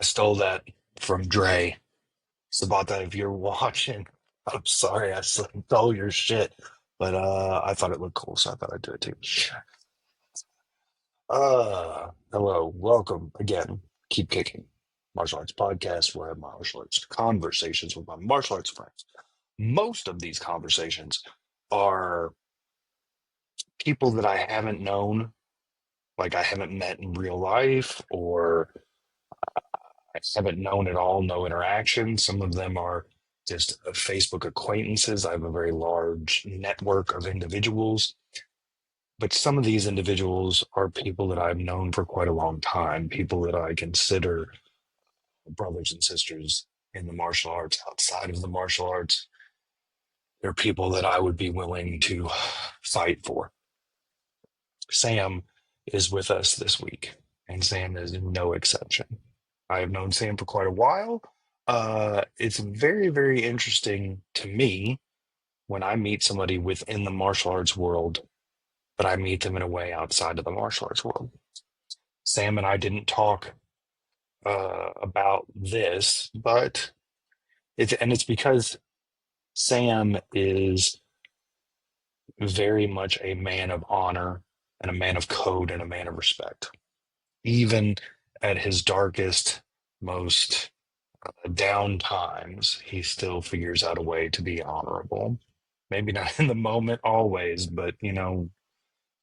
I stole that from Dre. So about that, if you're watching, I'm sorry I stole your shit, but I thought it looked cool, so I thought I'd do it too. Hello, welcome again. Keep kicking. Martial arts podcast where I have martial arts conversations with my martial arts friends. Most of these conversations are people that I haven't known, like I haven't met in real life, or I haven't known at all, no interaction. Some of them are just Facebook acquaintances. I have a very large network of individuals, but some of these individuals are people that I've known for quite a long time, people that I consider brothers and sisters in the martial arts, outside of the martial arts. They're people that I would be willing to fight for. Sam is with us this week, and Sam is no exception. I have known Sam for quite a while. It's very, very interesting to me when I meet somebody within the martial arts world, but I meet them in a way outside of the martial arts world. Sam and I didn't talk about this, but it's because Sam is very much a man of honor and a man of code and a man of respect. Even at his darkest, most down times, he still figures out a way to be honorable. Maybe not in the moment always, but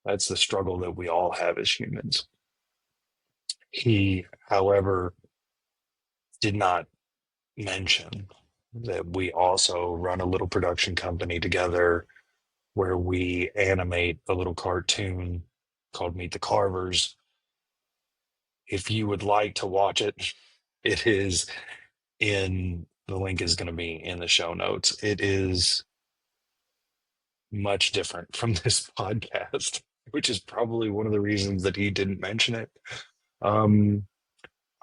that's the struggle that we all have as humans. He, however, did not mention that we also run a little production company together where we animate a little cartoon called Meet the Carvers. If you would like to watch it, it is the link is going to be in the show notes. It is much different from this podcast, which is probably one of the reasons that he didn't mention it. Um,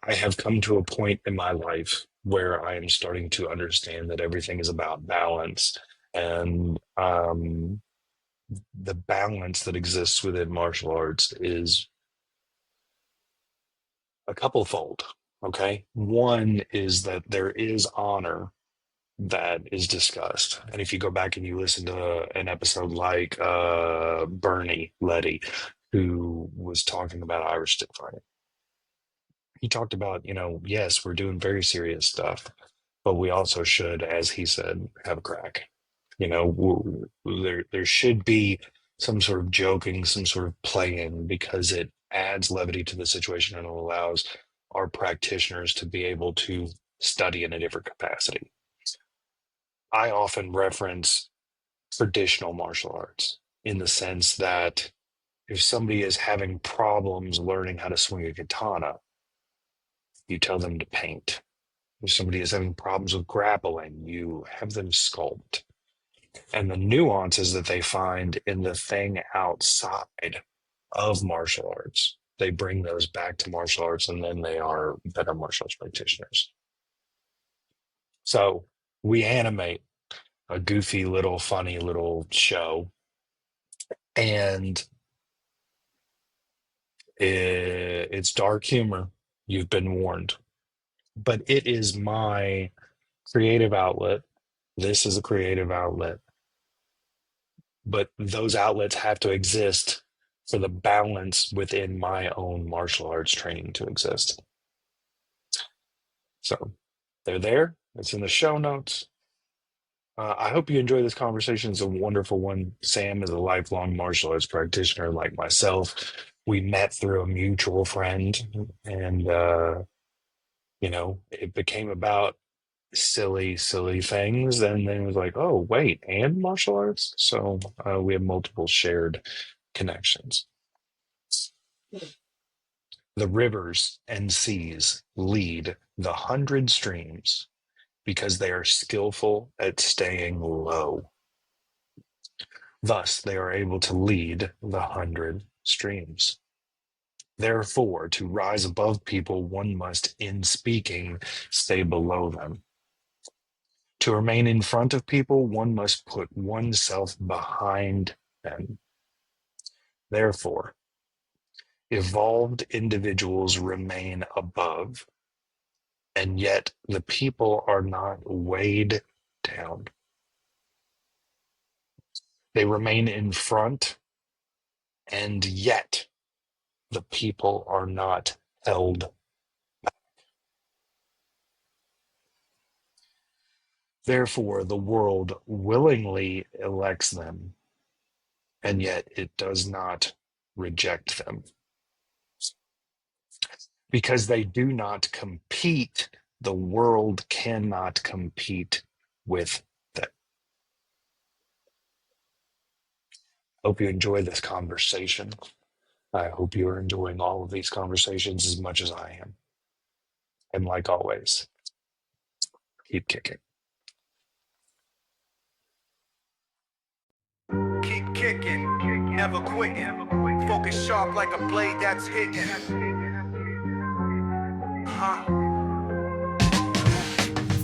I have come to a point in my life where I am starting to understand that everything is about balance, and the balance that exists within martial arts is a couple fold. Okay. One is that there is honor that is discussed. And if you go back and you listen to an episode like Bernie Letty, who was talking about Irish stick fighting, he talked about, yes, we're doing very serious stuff, but we also should, as he said, have a crack. There should be some sort of joking, some sort of playing, because it adds levity to the situation and allows our practitioners to be able to study in a different capacity. I often reference traditional martial arts in the sense that if somebody is having problems learning how to swing a katana, you tell them to paint. If somebody is having problems with grappling, you have them sculpt. And the nuances that they find in the thing outside of martial arts, they bring those back to martial arts, and then they are better martial arts practitioners. So we animate a goofy little funny little show, and it's dark humor. You've been warned, but it is my creative outlet. This is a creative outlet, but those outlets have to exist for the balance within my own martial arts training to exist. So they're there. It's in the show notes. I hope you enjoy this conversation. It's a wonderful one. Sam is a lifelong martial arts practitioner like myself. We met through a mutual friend, and it became about silly, silly things. And then it was like, oh, wait, and martial arts? So we have multiple shared connections. The rivers and seas lead the 100 streams because they are skillful at staying low. Thus, they are able to lead the 100 streams. Therefore, to rise above people, one must, in speaking, stay below them. To remain in front of people, one must put oneself behind them. Therefore, evolved individuals remain above, and yet the people are not weighed down. They remain in front, and yet the people are not held. Therefore, the world willingly elects them, and yet it does not reject them. Because they do not compete, the world cannot compete with them. Hope you enjoy this conversation. I hope you're enjoying all of these conversations as much as I am. And like always, keep kicking. Keep kicking, never quitting. Focus sharp like a blade that's hitting.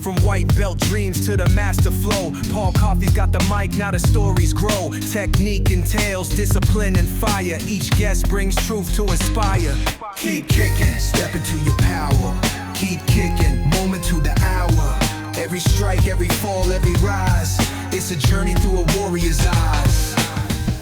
From white belt dreams to the master flow, Paul Coffey's got the mic, now the stories grow. Technique entails discipline and fire. Each guest brings truth to inspire. Keep kicking, step into your power. Keep kicking, moment to the hour. Every strike, every fall, every rise, it's a journey through a warrior's eyes.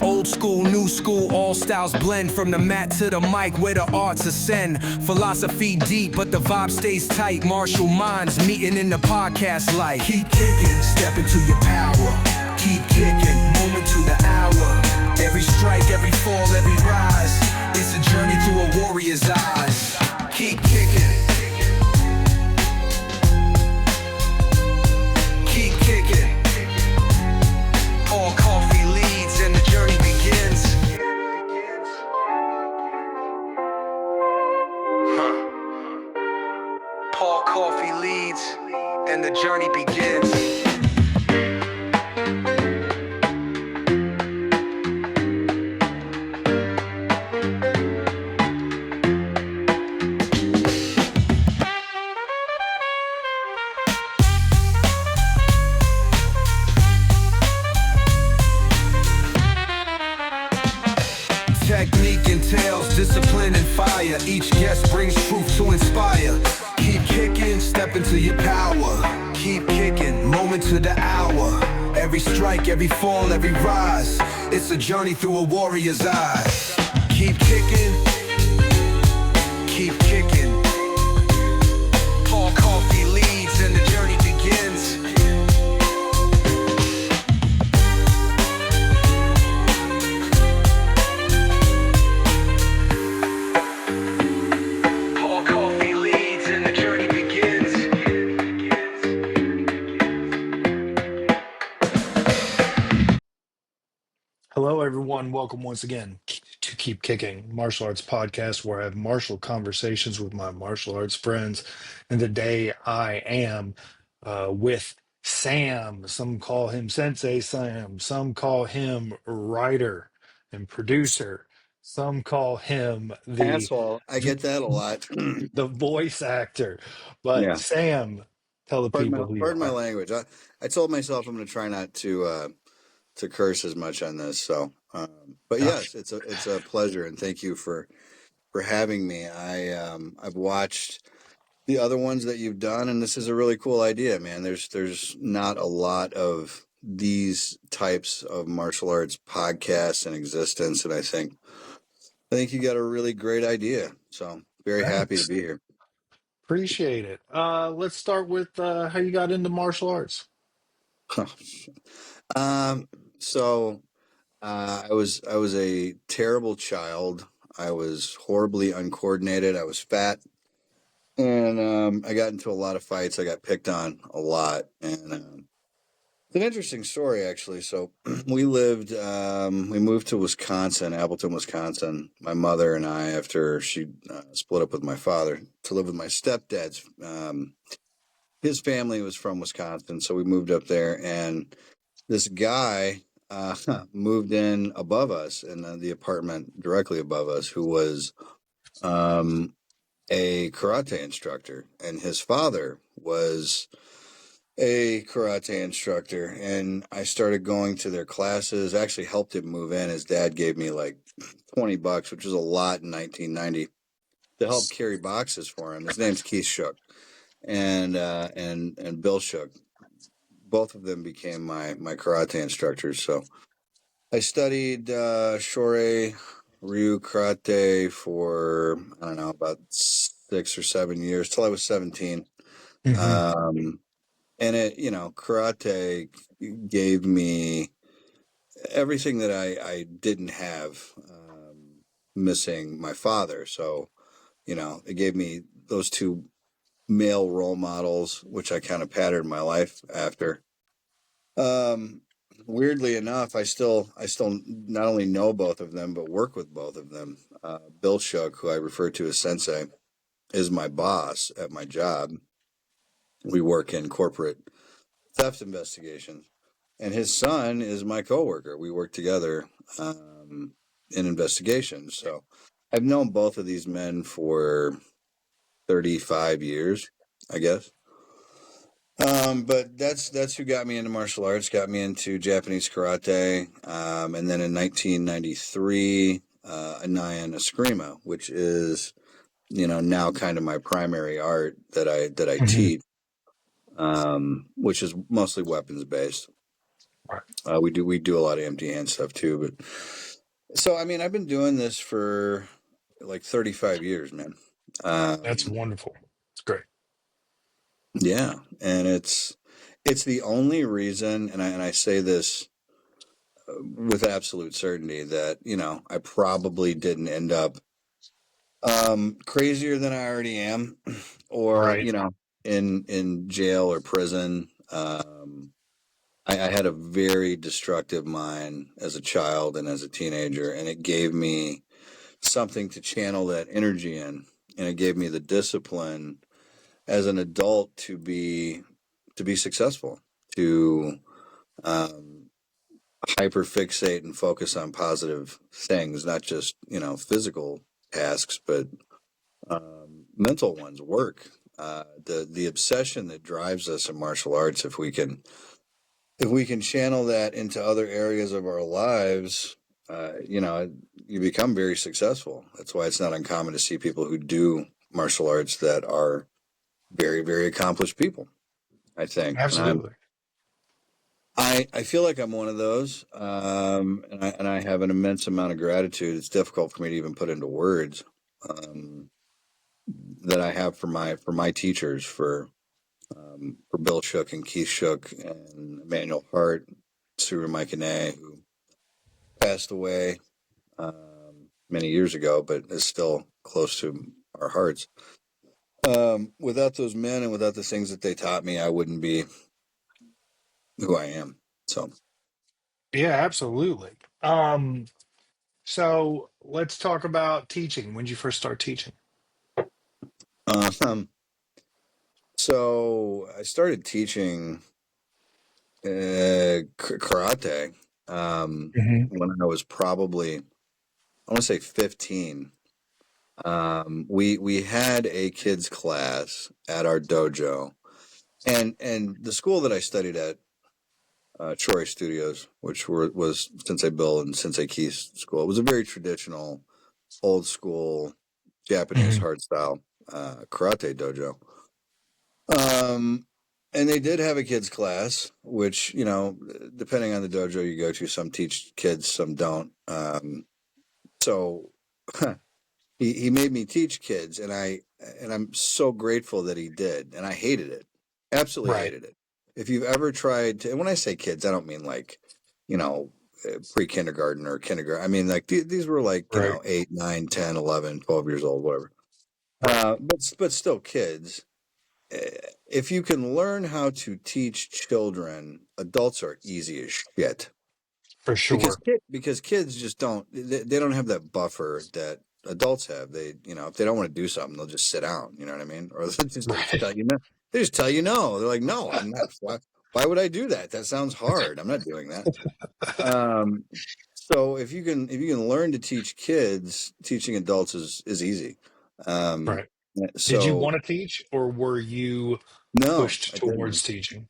Old school, new school, all styles blend. From the mat to the mic where the arts ascend. Philosophy deep, but the vibe stays tight. Martial minds meeting in the podcast light. Keep kicking, step into your power. Keep kicking, moment to the hour. Every strike, every fall, every rise, it's a journey through a warrior's eyes. Keep kicking. Keep kicking. Paul Coffey leads and the journey begins. Paul Coffey leads and the journey begins. Technique entails discipline and fire. Each guest brings truth to inspire. Keep kicking, step into your power. Keep kicking, moment to the hour. Every strike, every fall, every rise, it's a journey through a warrior's eyes. Keep kicking. Keep kicking. Paul Coffey leads and the journey begins. Paul Coffey leads and the journey begins. Hello, everyone. Welcome once again to Keep Kicking, martial arts podcast, where I have martial conversations with my martial arts friends. And today I am with Sam. Some call him Sensei Sam. Some call him writer and producer. Some call him Asshole. I get that a lot. the voice actor. But Yeah. Sam, tell the people who you Pardon my are. language. I told myself I'm going to try not to curse as much on this. So, but yes, it's a pleasure, and thank you for having me. I've watched the other ones that you've done, and this is a really cool idea, man. There's not a lot of these types of martial arts podcasts in existence, and I think you got a really great idea. So, very happy to Thanks. be here. Appreciate it. Let's start with how you got into martial arts. Um, so I was a terrible child. I was horribly uncoordinated. I was fat, and I got into a lot of fights. I got picked on a lot, and it's an interesting story actually. So we moved to Wisconsin, Appleton, Wisconsin. My mother and I, after she split up with my father, to live with my stepdad's. His family was from Wisconsin, so we moved up there, and this guy moved in above us in the apartment directly above us, who was um, a karate instructor, and his father was a karate instructor. And I started going to their classes. Actually, helped him move in. His dad gave me like $20, which was a lot in 1990, to help carry boxes for him. His name's Keith Shook. and Bill Shook. Both of them became my karate instructors. So I studied Shorei Ryu karate for, I don't know, about 6 or 7 years till I was 17. Hmm. Um, and karate gave me everything that I didn't have, missing my father. So, it gave me those two male role models, which I kind of patterned my life after. Um, Weirdly enough, I still not only know both of them, but work with both of them. Bill Shook, who I refer to as Sensei, is my boss at my job. We work in corporate theft investigations, and his son is my coworker. We work together in investigations. So I've known both of these men for 35 years, I guess. But that's who got me into martial arts, got me into Japanese karate, and then in 1993, Anaya Eskrima, which is now kind of my primary art that I Hmm. teach, which is mostly weapons based. Right. We do a lot of empty hand stuff too, but so I mean I've been doing this for like 35 years, man. That's Um, wonderful. It's great. yeah, and it's the only reason, and I say this with absolute certainty that I probably didn't end up crazier than I already am, or Right. in jail or prison. I had a very destructive mind as a child and as a teenager, and it gave me something to channel that energy in, and it gave me the discipline as an adult to be successful, to um, hyper fixate and focus on positive things, not just physical tasks, but mental ones, work. The obsession that drives us in martial arts, if we can channel that into other areas of our lives, you become very successful. That's why it's not uncommon to see people who do martial arts that are very, very accomplished people, I think. And Absolutely. I feel like I'm one of those, and I have an immense amount of gratitude. It's difficult for me to even put into words, um, that I have for my teachers, for Bill Shook and Keith Shook and Emmanuel Hart, Suru Mike who passed away many years ago, but is still close to our hearts. Without those men and without the things that they taught me, I wouldn't be who I am. So, Yeah, absolutely. So let's talk about teaching. When did you first start teaching? um, so I started teaching karate Hmm. when I was probably, I want to say 15. We had a kids class at our dojo, and the school that I studied at, Chori Studios, which was Sensei Bill and Sensei Keith's school. It was a very traditional, old school Japanese Hmm. hard style karate dojo. Um, and they did have a kids class, which depending on the dojo you go to, some teach kids, some don't. So he made me teach kids, and I'm so grateful that he did. And I hated it, absolutely Right. hated it. If you've ever tried to, and when I say kids, I don't mean like, you know, pre-kindergarten or kindergarten. I mean like these were like Right. 8, 9, 10, 11, 12 years old, whatever. Right. But still kids. Uh, If you can learn how to teach children, adults are easy as shit For because sure. because kids just they don't have that buffer that adults have. If they don't want to do something, they'll just sit down. You know what I mean? Or they just Right. tell you no. They just tell you no. They're like, no, I'm not. Why would I do that? That sounds hard. I'm not doing that. Um, so if you can learn to teach kids, teaching adults is easy. Um, Right. Did you so want to teach or were you no, pushed I didn't. towards teaching?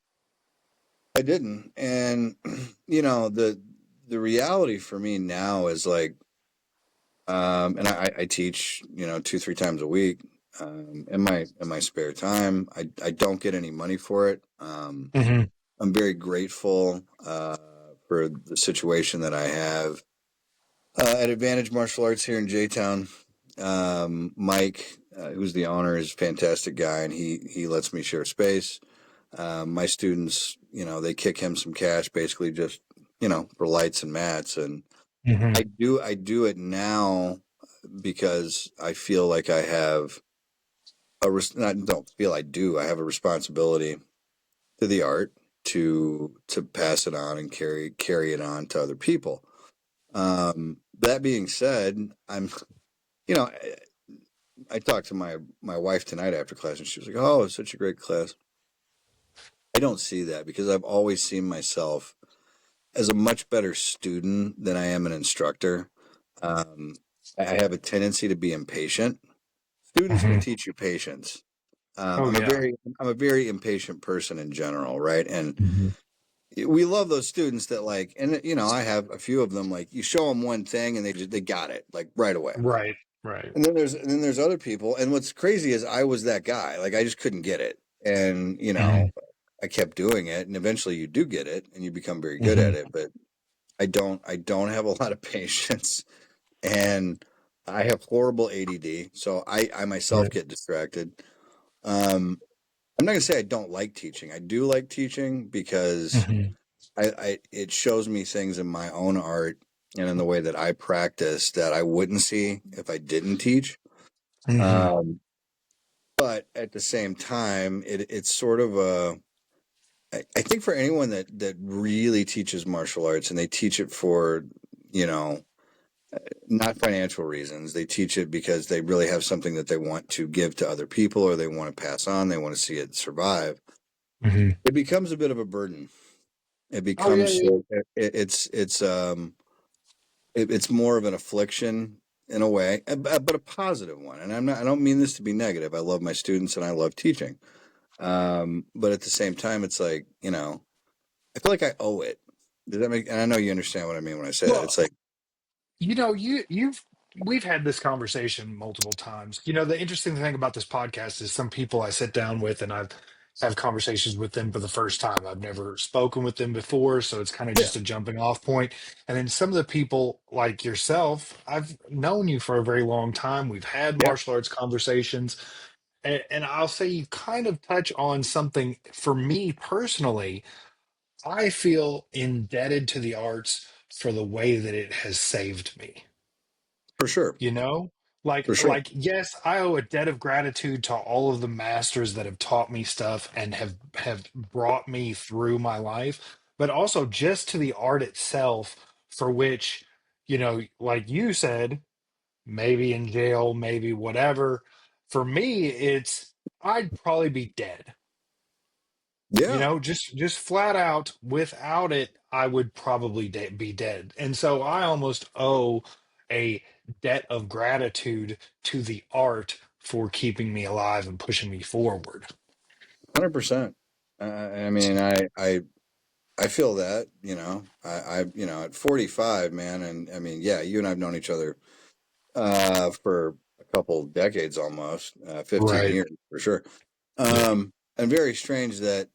I didn't. And the reality for me now is like, and I teach 2-3 times a week. in my spare time. I don't get any money for it. Hmm. I'm very grateful for the situation that I have at Advantage Martial Arts here in J-Town. Mike, who's the owner, is a fantastic guy, and he lets me share space. My students, they kick him some cash, basically just for lights and mats, and Hmm. I do it now because I feel like I have not don't feel I have a responsibility to the art to pass it on and carry it on to other people. That being said, you know I talked to my wife tonight after class, and she was like, "Oh, it's such a great class." I don't see that because I've always seen myself as a much better student than I am an instructor. Um, I have a tendency to be impatient. Students will Hmm. teach you patience. Oh yeah. I'm a very impatient person in general, right? And Hmm. we love those students that like, and I have a few of them. Like you show them one thing and they got it like right away. Right. Right. And then there's other people. And what's crazy is I was that guy. Like I just couldn't get it, and Hmm. I kept doing it, and eventually you do get it, and you become very good Hmm. at it. But I don't have a lot of patience, and I have horrible ADD, so I myself Right. get distracted. Um, I'm not gonna say I don't like teaching. I do like teaching because Hmm. it shows me things in my own art and in the way that I practice that I wouldn't see if I didn't teach. Hmm. Um, but at the same time, it's sort of I think for anyone that really teaches martial arts and they teach it for, you know, not financial reasons. They teach it because they really have something that they want to give to other people or they want to pass on. They want to see it survive. Hmm. It becomes a bit of a burden. It Oh yeah. becomes Yeah. it's more of an affliction in a way, but a positive one. And I don't mean this to be negative. I love my students and I love teaching. But at the same time, it's like, I feel like I owe it. Does that make, and I know you understand what I mean when I say that. Well, It's like, you've we've had this conversation multiple times. The interesting thing about this podcast is some people I sit down with and I've have conversations with them for the first time. I've never spoken with them before, so it's kind of yeah, just a jumping off point. And then some of the people like yourself, I've known you for a very long time. We've had yeah, martial arts conversations, and I'll say you kind of touch on something for me personally. I feel indebted to the arts for the way that it has saved me for sure. you know For sure. like yes, I owe a debt of gratitude to all of the masters that have taught me stuff and have brought me through my life, but also just to the art itself, for which, like you said, maybe in jail, maybe whatever. For me, it's I'd probably be dead. Yeah, Just flat out, without it, I would probably be dead. And so I almost owe a debt of gratitude to the art for keeping me alive and pushing me forward. 100%. I mean, I feel that, at 45, man. And I mean, yeah, you and I've known each other, for a couple decades almost, 15 Right. years for sure. Yeah. And very strange that,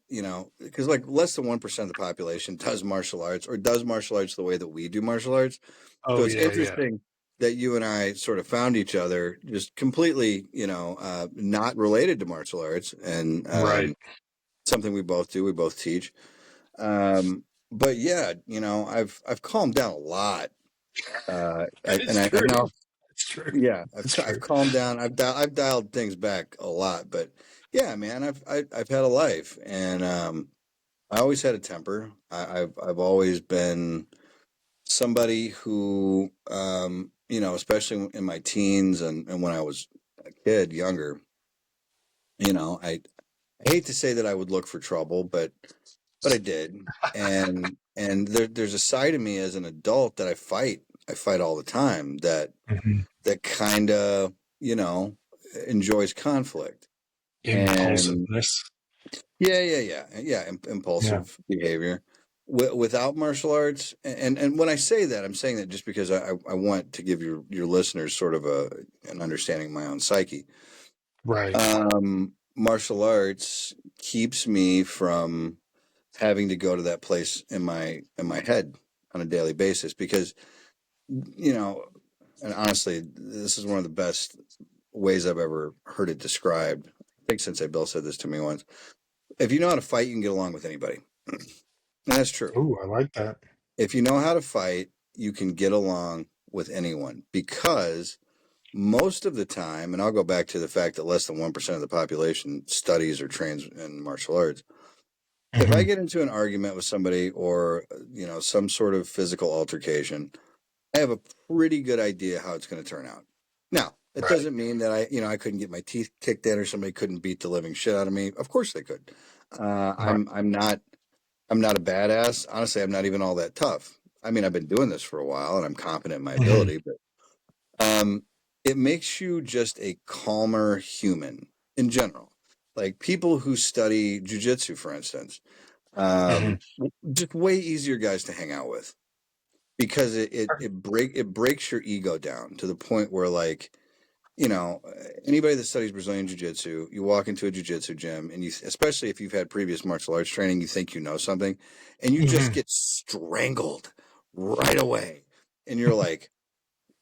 because like less than 1% of the population does martial arts or does martial arts the way that we do martial arts. So Oh it's yeah, yeah. interesting that you and I sort of found each other just completely, not related to martial arts and Right. something we both do. We both teach. But yeah, I've calmed down a lot. That is I've true. now, That's true. yeah, That's I've true. calmed down. I've dialed things back a lot, but yeah, man, I've had a life, and I always had a temper. I've always been somebody who, especially in my teens and when I was a kid, younger, I hate to say that I would look for trouble, but I did. And there's a side of me as an adult that I fight. I fight all the time Mhm. that kind of, you know, enjoys conflict. And Impulsiveness. yeah, Yeah. impulsive behavior. Without martial arts, and when I say that, I'm saying that just because I want to give your listeners sort of an understanding of my own psyche. Right. Martial arts keeps me from having to go to that place in my head on a daily basis because you know, and honestly, this is one of the best ways I've ever heard it described. I think Sensei Bill said this to me once. If you know how to fight, you can get along with anybody. And that's true. Ooh, I like that. If you know how to fight, you can get along with anyone because most of the time, and I'll go back to the fact that less than 1% of the population studies or trains in martial arts. If I Hmm. get into an argument with somebody or, some sort of physical altercation, I have a pretty good idea how it's going to turn out. Now, it Right. doesn't mean that I couldn't get my teeth kicked in or somebody couldn't beat the living shit out of me. Of course they could. Right. I'm not a badass. Honestly, I'm not even all that tough. I mean, I've been doing this for a while and I'm confident in my Hmm. ability, but um, it makes you just a calmer human in general. Like people who study jujitsu, for instance, Hmm. um, just way easier guys to hang out with because it breaks your ego down to the point where like you know anybody that studies Brazilian jiu-jitsu, you walk into a jiu-jitsu gym and you, especially if you've had previous martial arts training, you think you know something and you just Hmm. get strangled right away and you're like,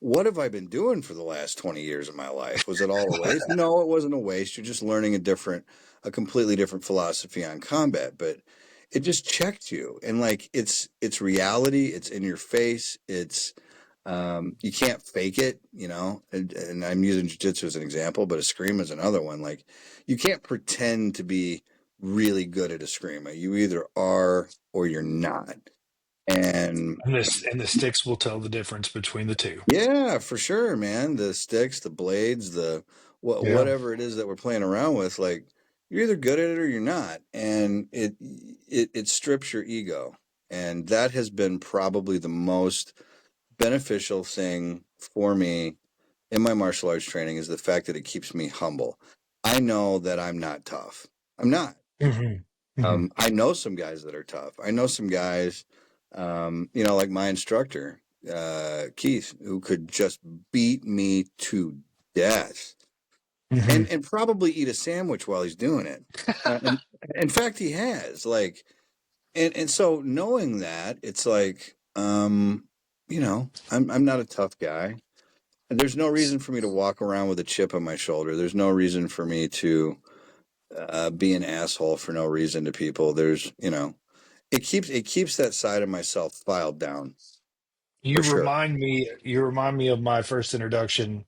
what have I been doing for the last 20 years of my life? Was it all a waste? No, it wasn't a waste. You're just learning a completely different philosophy on combat, but it just checked you. And like, it's reality. It's in your face. You can't fake it, and I'm using jujitsu as an example, but Eskrima is another one. Like, you can't pretend to be really good at Eskrima. You either are or you're not. And And the sticks will tell the difference between the two. yeah, for sure, man. The sticks, the blades, Yeah. whatever it is that we're playing around with, like you're either good at it or you're not, and it strips your ego, and that has been probably the most beneficial thing for me in my martial arts training is the fact that it keeps me humble. I know that I'm not tough. I'm not. Hmm. Hmm. I know some guys that are tough. I know some guys, like my instructor, Keith, who could just beat me to death Hmm. and probably eat a sandwich while he's doing it. And in fact, he has and so knowing that it's like, I'm not a tough guy. And there's no reason for me to walk around with a chip on my shoulder. There's no reason for me to be an asshole for no reason to people. It keeps that side of myself filed down for sure. You remind me of my first introduction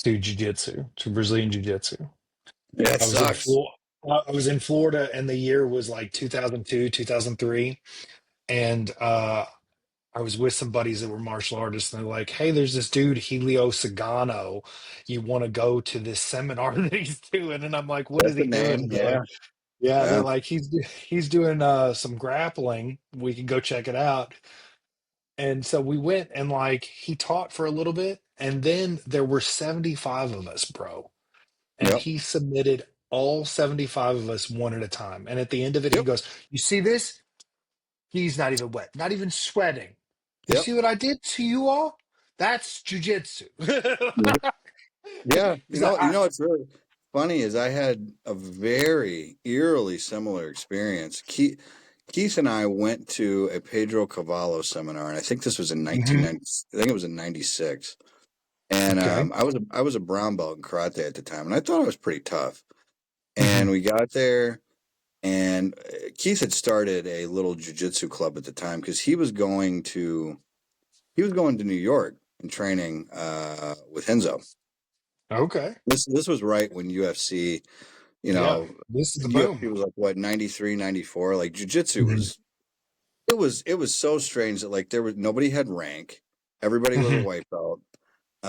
to jiu-jitsu, to Brazilian jiu-jitsu. Yeah, it I was in sucks. I was in Florida and the year was like 2002, 2003. And I was with some buddies that were martial artists, and they're like, "Hey, there's this dude, Helio Sagano. You want to go to this seminar that he's doing?" And I'm like, "What is That's the he doing?" name. And they're like, Yeah, "Yeah." They're yeah, like, he's doing some grappling. We can go check it out." And so we went, and like he taught for a little bit, and then there were 75 of us, bro, and yep, he submitted all 75 of us one at a time. And at the end of it, he yep, goes, "You see this? He's not even wet, not even sweating. You yep. see what I did to you all? That's jujitsu." Yeah, He's like, it's really funny is I had a very eerily similar experience. Keith and I went to a Pedro Cavallo seminar, and I think this was in "Mhm, 1990. I think it was in 96. And okay. I was a brown belt in karate at the time, and I thought I was pretty tough. And Mhm, we got there, and Keith had started a little jujitsu club at the time because he was going to New York and training with Henzo. okay. This was right when UFC, Yeah, this is the UFC boom. was like what 93, 94. Like jujitsu Mhm, was so strange that like there was nobody had rank, everybody was a mhm, white belt.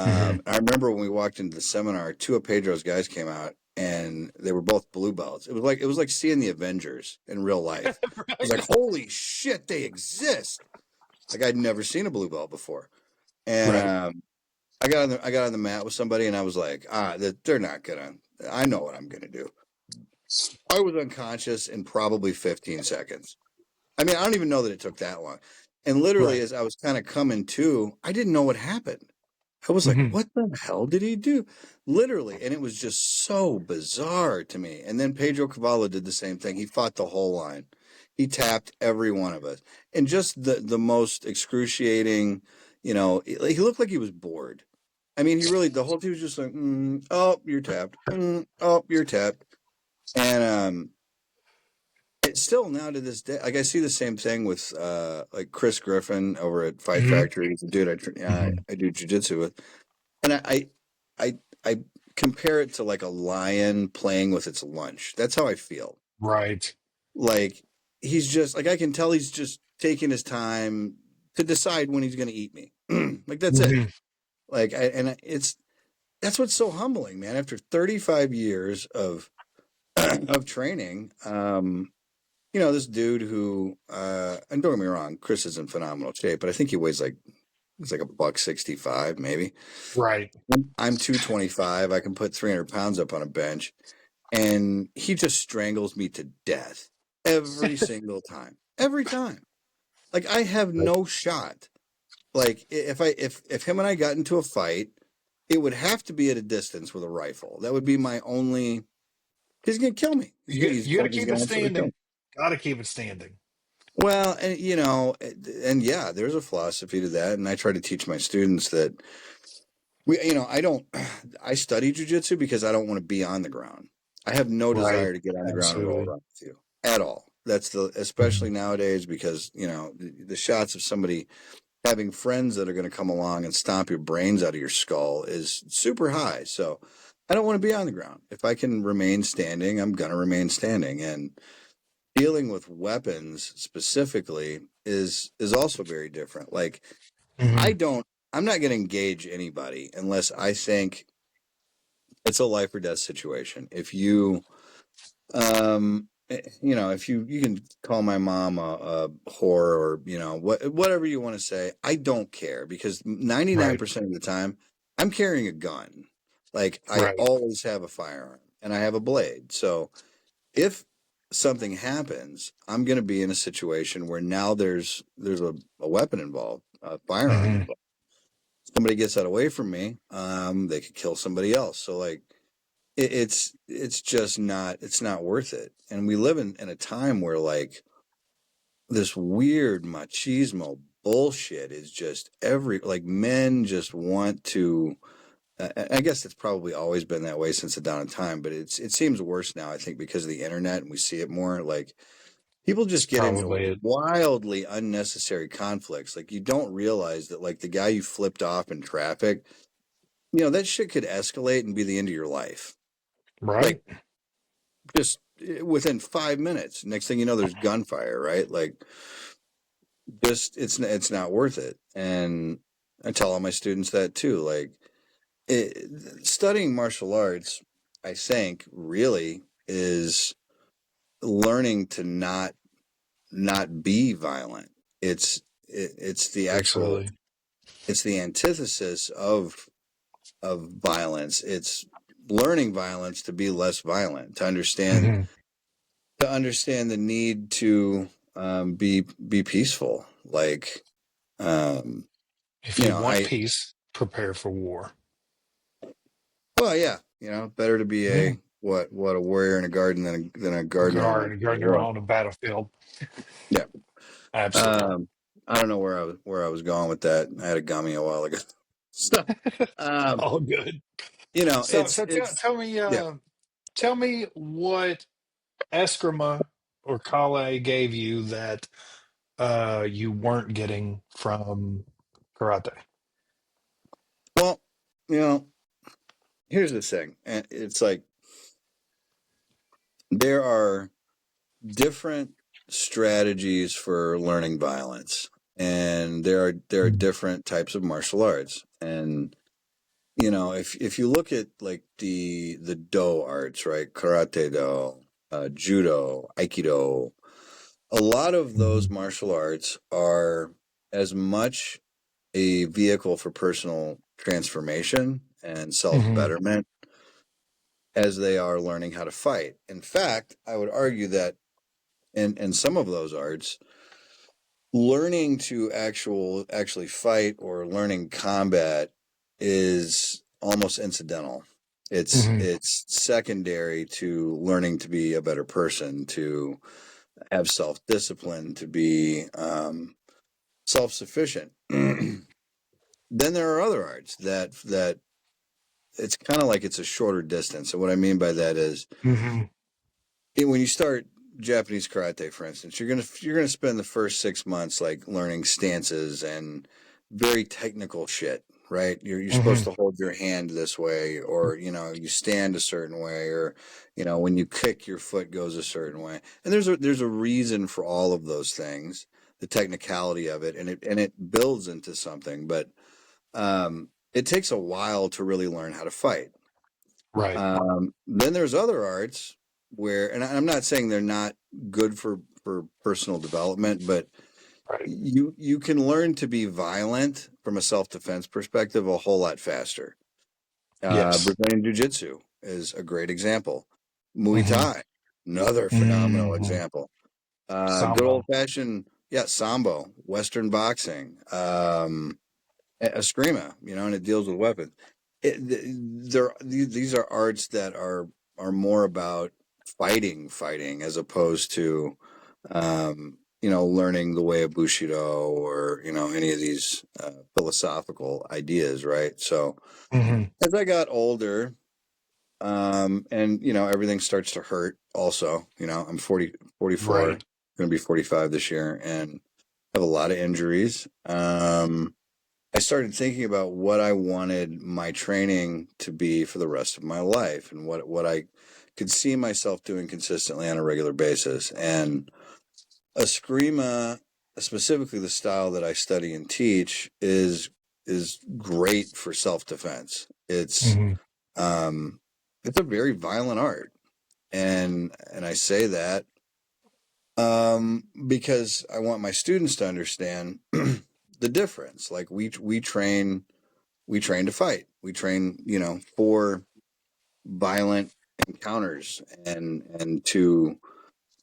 mhm. I remember when we walked into the seminar, two of Pedro's guys came out, and they were both blue belts. It was like seeing the Avengers in real life. I was Right, like, holy shit, they exist! Like I'd never seen a blue belt before, and right, I got on the mat with somebody, and I was like, they're not gonna. I know what I'm gonna do. I was unconscious in probably 15 seconds. I mean, I don't even know that it took that long. And literally, right. as I was kind of coming to, I didn't know what happened. I was like, Hmm. what the hell did he do? Literally. And it was just so bizarre to me. And then Pedro Cavallo did the same thing. He fought the whole line. He tapped every one of us. And just the most excruciating, he looked like he was bored. I mean, he really, the whole team was just like, oh, you're tapped. Oh, you're tapped. And it's still now to this day, like I see the same thing with like Chris Griffin over at Fight Hmm. Factory. He's a dude Hmm. I do jujitsu with. And I compare it to like a lion playing with its lunch. That's how I feel. Right. Like he's just like I can tell he's just taking his time to decide when he's going to eat me. Like that's it. Hmm. Like it's that's what's so humbling, man. After 35 years of of training, this dude who and don't get me wrong, Chris is in phenomenal shape, but I think he weighs like it's like a buck 65 maybe. Right. I'm 225. I can put 300 pounds up on a bench, and he just strangles me to death every single time. Every time. Like I have no shot. Like if him and I got into a fight, it would have to be at a distance with a rifle. That would be my only. He's gonna kill me. You got to He's keep it gonna absolutely kill me. standing. Got to keep it standing. Well, and yeah, there's a philosophy to that, and I try to teach my students that I don't, I study jujitsu because I don't want to be on the ground. I have no Right. desire to get on the ground and roll Absolutely. around with you at all. Especially Mhm. nowadays because, the shots of somebody having friends that are going to come along and stomp your brains out of your skull is super high. So I don't want to be on the ground. If I can remain standing, I'm going to remain standing. And dealing with weapons specifically is also very different. Like I Mhm. don't I'm not going to engage anybody unless I think it's a life or death situation. If you if you can call my mom a whore or whatever you want to say, I don't care because Right. 99% of the time I'm carrying a gun. Like I Right. always have a firearm and I have a blade. So if something happens, I'm going to be in a situation where now there's a weapon involved, a firearm Hmm. involved. Somebody gets that away from me, they could kill somebody else. So like it's just not worth it. And we live in a time where like this weird machismo bullshit is just like men just want to. I guess it's probably always been that way since the dawn of time, but it seems worse now. I think because of the internet and we see it more. Like people It's just get probably into it. wildly unnecessary conflicts. Like you don't realize that like the guy you flipped off in traffic, that shit could escalate and be the end of your life. Like Right. just within 5 minutes. Next thing you know, there's gunfire, right? Like just it's not worth it. And I tell all my students that too. Like studying martial arts, I think really is learning to not be violent. It's the actual Absolutely. it's the antithesis of violence. It's learning violence to be less violent, Hmm. to understand the need to be peaceful. Like um, If you want I peace, prepare for war. well, yeah, better to be Mhm. a warrior in a garden than a gardener on Gardener war. on a battlefield. Yeah. Absolutely. Um, I don't know where I was going with that. I had a gummy a while ago. So, um, All good. So it's tell me, yeah. tell me what Eskrima or Kale gave you that you weren't getting from karate. Well, you know, here's the thing. And it's like there are different strategies for learning violence, and there are Mhm. different types of martial arts. And if you look at like the do arts, right? Karate do, judo, aikido, a lot of those Mhm. martial arts are as much a vehicle for personal transformation and self Mhm. betterment as they are learning how to fight. In fact, I would argue that in some of those arts, learning to actually fight or learning combat is almost incidental. Hmm. It's secondary to learning to be a better person, to have self-discipline, to be self-sufficient. Then there are other arts that it's kind of like it's a shorter distance. And what I mean by that is Hmm. when you start Japanese karate, for instance, you're gonna spend the first 6 months like learning stances and very technical shit, right? You're supposed Hmm. to hold your hand this way, or you stand a certain way, or when you kick, your foot goes a certain way. And there's a reason for all of those things, the technicality of it, and it builds into something, but it takes a while to really learn how to fight. Right. Then there's other arts where, and I'm not saying they're not good for personal development, but Right. you can learn to be violent from a self defense perspective a whole lot faster. Yes. Brazilian Jiu Jitsu is a great example. Muay Hmm. Thai, another phenomenal Hmm. example. Good old Sambo. fashioned, yeah, Sambo, Western boxing. Eskrima, and it deals with weapons. These are arts that are more about fighting, as opposed to, learning the way of Bushido, or any of these philosophical ideas, right? So Hmm. as I got older, and everything starts to hurt. Also, I'm 44, Right. going to be 45 this year, and have a lot of injuries. I started thinking about what I wanted my training to be for the rest of my life, and what I could see myself doing consistently on a regular basis. And Eskrima, specifically the style that I study and teach, is great for self defense. Hmm. Um, it's a very violent art, and I say that because I want my students to understand the difference. Like we train to fight. We train, for violent encounters, and to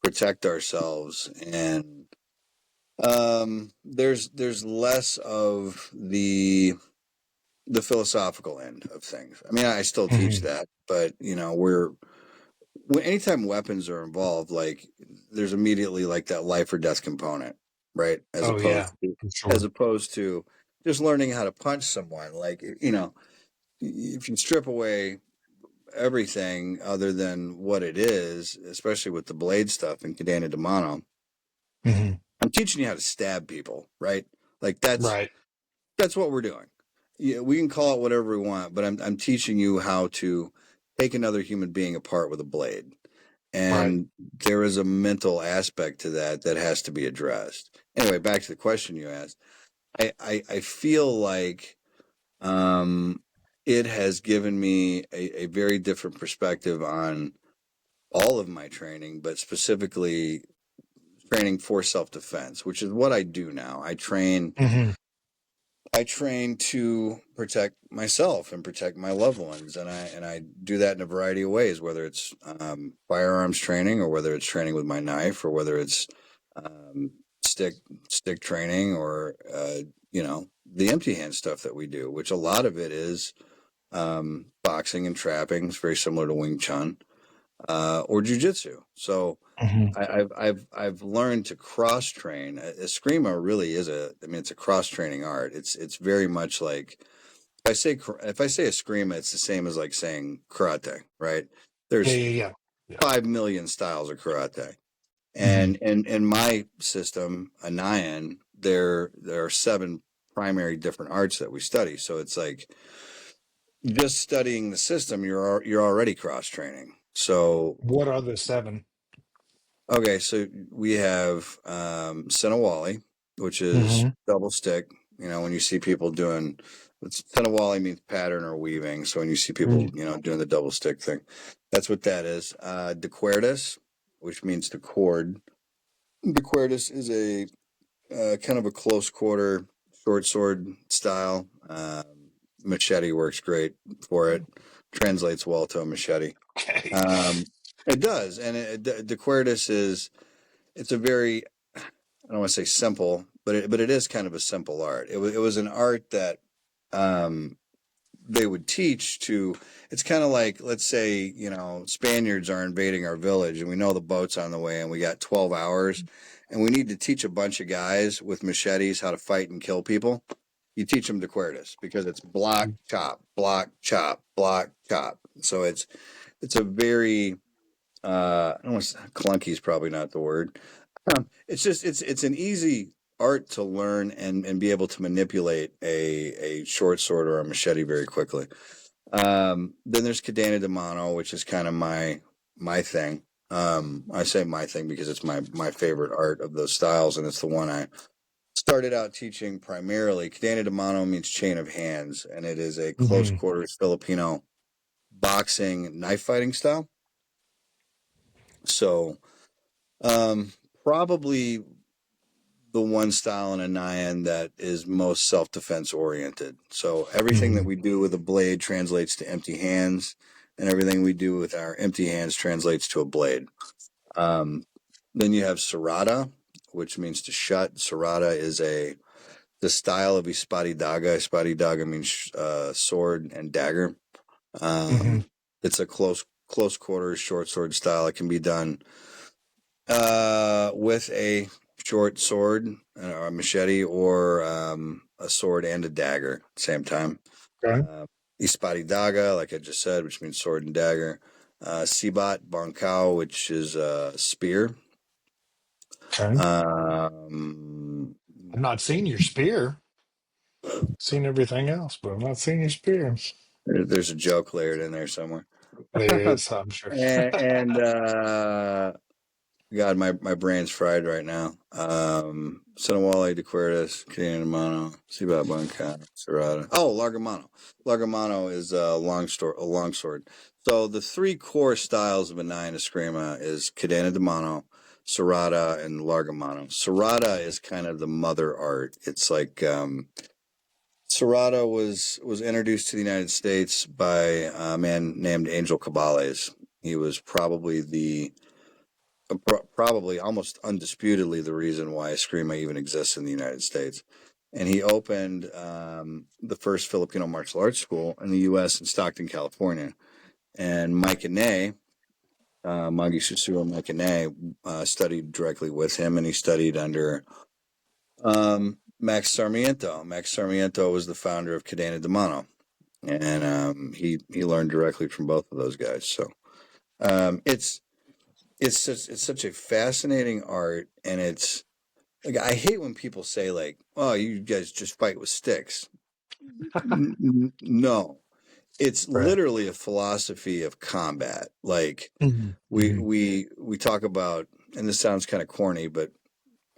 protect ourselves. And there's less of the philosophical end of things. I mean, I still teach Hmm. that, but anytime weapons are involved, like there's immediately like that life or death component, right? As Oh yeah, opposed to for as sure. opposed to just learning how to punch someone. Like, if you strip away everything other than what it is, especially with the blade stuff and Cadena de Mano, Hmm. I'm teaching you how to stab people, right? Like that's Right. that's what we're doing. Yeah, we can call it whatever we want, but I'm teaching you how to take another human being apart with a blade. Right. And there is a mental aspect to that has to be addressed. Anyway, back to the question you asked. I feel like um, it has given me a very different perspective on all of my training, but specifically training for self defense, which is what I do now. Hmm. I train to protect myself and protect my loved ones, and I do that in a variety of ways, whether it's firearms training, or whether it's training with my knife, or whether it's um, stick stick training, or the empty hand stuff that we do, which a lot of it is boxing and trapping. It's very similar to Wing Chun, or jujitsu. So Hmm. I've learned to cross train. Eskrima really is I mean, it's a cross training art. It's very much like if I say Eskrima, it's the same as like saying karate, right? Yeah. There's Yeah. Yeah. Yeah. 5 million styles of karate, Hmm. and in my system, a Nyan, there are seven primary different arts that we study. So it's like just studying the system, you're already cross training. So What are the seven? okay, so we have Senawali, which is Hmm. double stick. When you see people doing, Senawali means pattern or weaving. So when you see people, doing the double stick thing, that's what that is. De cuerdas, which means the cord. De cuerdas is a kind of a close quarter short sword style. Machete works great for it. Translates well to a machete. Okay. Um, it does, and de cuerdas is it's a very I don't want to say simple, but it is kind of a simple art. It was an art that um, they would teach to. It's kind of like, let's say, Spaniards are invading our village and we know the boat's on the way and we got 12 hours and we need to teach a bunch of guys with machetes how to fight and kill people. You teach them dequerdas because it's block, chop, block, chop, block, chop. So it's a very I don't want to, clunky is probably not the word. It's just it's an easy art to learn and be able to manipulate a short sword or a machete very quickly. Then there's Cadena de Mano, which is kind of my thing. I say my thing because it's my favorite art of those styles, and it's the one I started out teaching primarily. Cadena de Mano means chain of hands, and it is a close Hmm. quarters Filipino boxing knife fighting style. So, probably the one style in a nyan that is most self-defense oriented. So everything that Hmm. we do with a blade translates to empty hands, and everything we do with our empty hands translates to a blade. Um, then you have serrata, which means to shut. Serrata is the style of Isparidaga. Isparidaga means sword and dagger. Hmm. It's a close quarters short sword style. It can be done with a short sword or a machete or a sword and a dagger at the same time. Okay. Ispari daga, like I just said, which means sword and dagger. Sibat bankao, which is a spear. Okay. Um, I've not seen your spear. Seen everything else, but I've not seen your spear. there's a joke layered in there somewhere. There is, I'm sure. And God, my brain's fried right now. Senawale, De Cuerdas, Canadian Mono, Sibat Banca, Serrata. Oh, Largamano. Largamano is a longsword. So the three core styles of Anaya Eskrima is Cadena de Mano, Serrata, and Largamano. Serrata is kind of the mother art. It's like Serrata was introduced to the United States by a man named Angel Cabales. He was probably almost undisputedly the reason why Eskrima even exists in the United States. And he opened the first Filipino martial arts school in the U.S. in Stockton, California. And Mike Ane, Magi Susuro Mike Ane, studied directly with him, and he studied under Max Sarmiento. Max Sarmiento was the founder of Cadena de Mano, and he learned directly from both of those guys. So it's such a fascinating art, and it's like I hate when people say like, "Oh, you guys just fight with sticks." No, it's Right. literally a philosophy of combat. Like Hmm. we Hmm. we we talk about, and this sounds kind of corny, but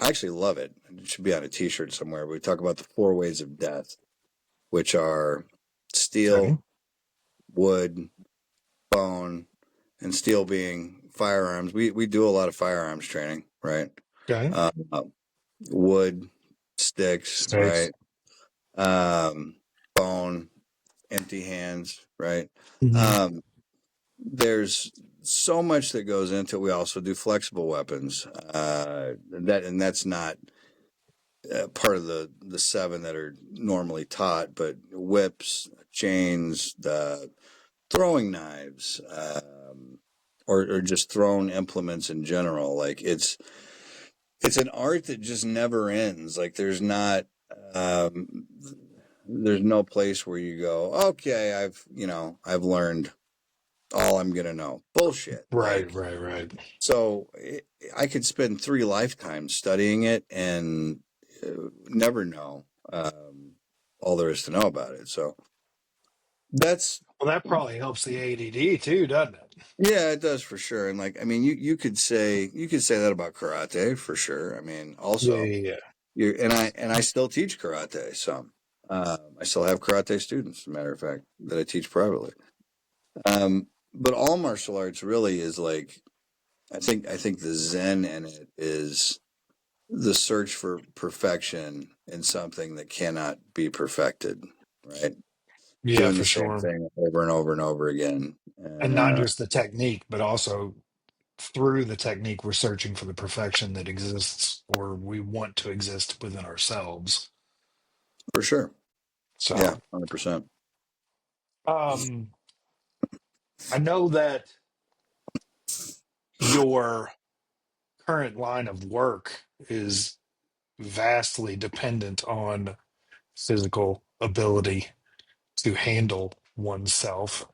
I actually love it. It should be on a T-shirt somewhere. We talk about the four ways of death, which are Okay. steel, wood, bone, and steel being firearms. We do a lot of firearms training, right? Okay. Uh, wood, sticks, Six. right? Um, bone, empty hands, right? Hmm. Um, there's so much that goes into it. We also do flexible weapons. That's not part of the seven that are normally taught, but whips, chains, the throwing knives, or just thrown implements in general. Like it's an art that just never ends. Like um, there's no place where you go, okay, I've learned all I'm gonna know. Bullshit. Right, Like right, right. so, I could spend 3 lifetimes studying it and never know all there is to know about it. So that's Well, that probably helps the ADD too, doesn't it? yeah, it does for sure. And like, I mean, you could say that about karate for sure. I mean, Yeah, also yeah, you and I still teach karate. Some I still have karate students, as a matter of fact, that I teach privately. But all martial arts really is like I think the zen in it is the search for perfection in something that cannot be perfected, right? yeah. Yeah, Doing the for same sure. thing over and over and over again. And And not just the technique, but also through the technique, we're searching for the perfection that exists or we want to exist within ourselves. for sure. Yeah, So, 100%. Um, I know that your current line of work is vastly dependent on physical ability to handle oneself.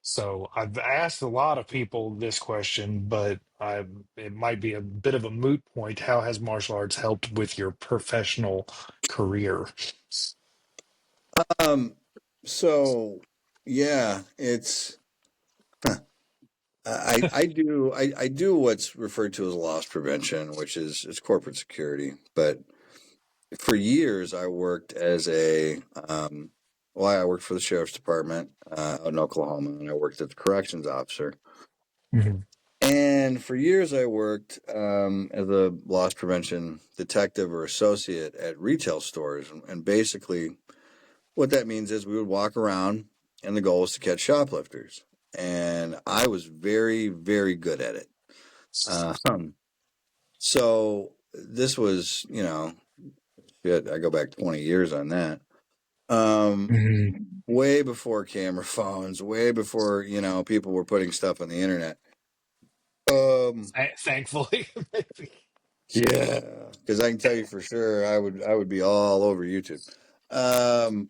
So I've asked a lot of people this question, but it might be a bit of a moot point. How has martial arts helped with your professional career? Um, so yeah, it's I do what's referred to as loss prevention, which is it's corporate security. But for years, I worked as a I worked for the sheriff's department out in Oklahoma, and I worked as a corrections officer. Mhm. And for years, I worked as a loss prevention detective or associate at retail stores. And basically, what that means is we would walk around, and the goal was to catch shoplifters. And I was very, very good at it. Um, so this was, shit, I go back 20 years on that. Um, Mhm. way before camera phones, way before, people were putting stuff on the internet. Um, Thankfully, maybe. Yeah, because I can tell you for sure, I would be all over YouTube. And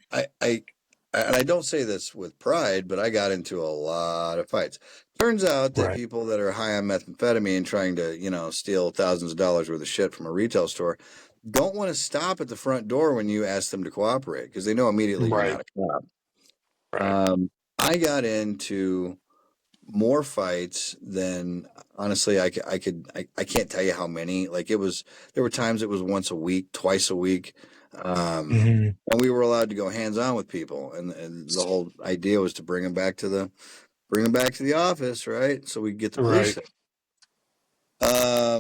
I don't say this with pride, but I got into a lot of fights. Turns out that Right. people that are high on methamphetamine trying to, steal thousands of dollars worth of shit from a retail store don't want to stop at the front door when you ask them to cooperate because they know immediately you're Right. not a cop. Right. I got into more fights than honestly I can't tell you how many. Like there were times it was once a week, twice a week. Mhm. And we were allowed to go hands on with people, and the whole idea was to bring them back to the office, right? So we could get the police Right. there.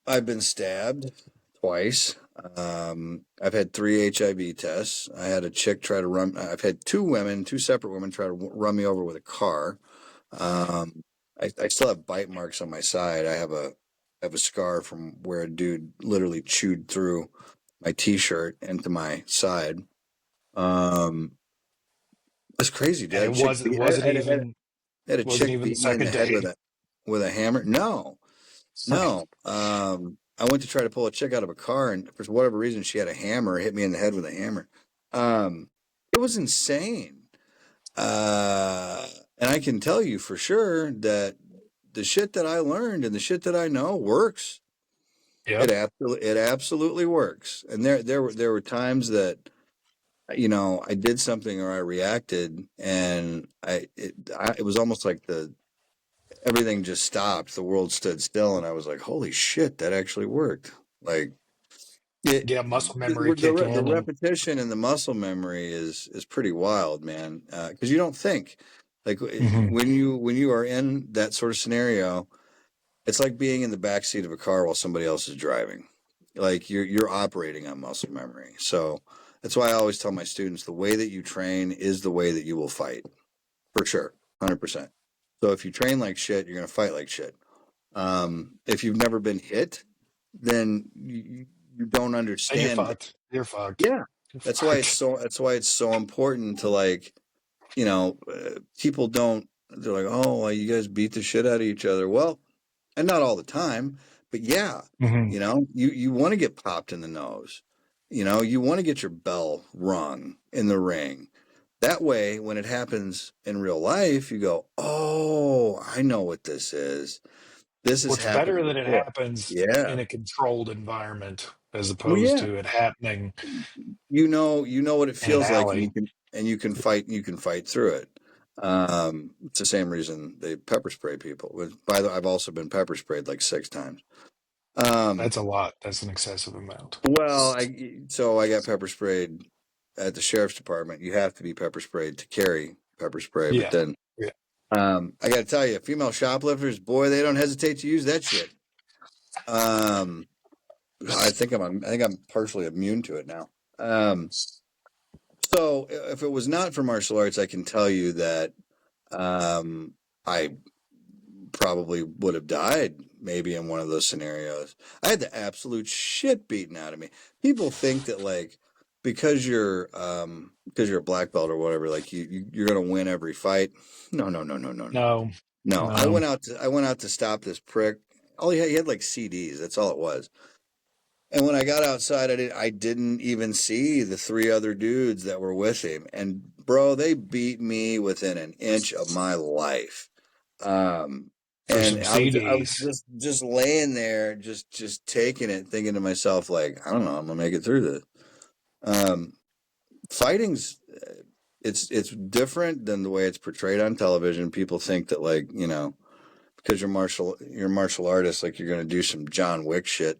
I've been stabbed twice. I've had 3 HIV tests. I had a chick try to run. I've had two separate women try to run me over with a car. Um, I still have bite marks on my side. I have a scar from where a dude literally chewed through my t-shirt into my side. Um, that's crazy, dude. And it wasn't wasn't even I had a wasn't chick even the beat me in the second head day. with a hammer. No, no. I went to try to pull a chick out of a car, and for whatever reason, she had a hammer, hit me in the head with a hammer. It was insane. Uh, and I can tell you for sure that the shit that I learned and the shit that I know works. Yep. It absolutely works. And there were times that I did something or I reacted, and it was almost like the everything just stopped. The world stood still, and I was like, "Holy shit, that actually worked!" Like it, Yeah, muscle memory kick the in and repetition and the muscle memory is pretty wild, man. Because you don't think like Mhm. when you are in that sort of scenario, it's like being in the back seat of a car while somebody else is driving. Like you're operating on muscle memory. So that's why I always tell my students the way that you train is the way that you will fight for sure, 100%. So if you train like shit, you're gonna fight like shit. If you've never been hit, then you don't and you're understand. fucked. You're fucked. Yeah, You're fucked. that's why it's so important to like people don't. They're like, oh, well, you guys beat the shit out of each other. Well, and not all the time, but yeah, Mhm. you want to get popped in the nose. You want to get your bell rung in the ring. That way, when it happens in real life, you go, oh, I know what this is. This has What's happened better that it before. happens Yeah. in a controlled environment as Well, opposed yeah. to it happening You know what it in an feels like, and alley. you can fight through it. It's the same reason they pepper spray people. By the way, I've also been pepper sprayed like 6 times. Um, That's a lot. That's an excessive amount. well, I got pepper sprayed at the sheriff's department. You have to be pepper sprayed to carry pepper spray. But Yeah. then, Yeah. I got to tell you, female shoplifters, boy, they don't hesitate to use that shit. Um, I think I'm partially immune to it now. So if it was not for martial arts, I can tell you that um, I probably would have died maybe in one of those scenarios. I had the absolute shit beaten out of me. People think that like because you're a black belt or whatever, like you're gonna win every fight. No, no, no, no, no, no, No, no. no, I went out to stop this prick. He had like CDs. That's all it was. And when I got outside, I didn't even see the three other dudes that were with him. And bro, they beat me within an inch of my life. Um, for and some I was CDs. just laying there, just taking it, thinking to myself, like, I don't know, I'm gonna make it through this. Um, Fighting's it's different than the way it's portrayed on television. People think that, like, because you're a martial artist, like you're going to do some John Wick shit.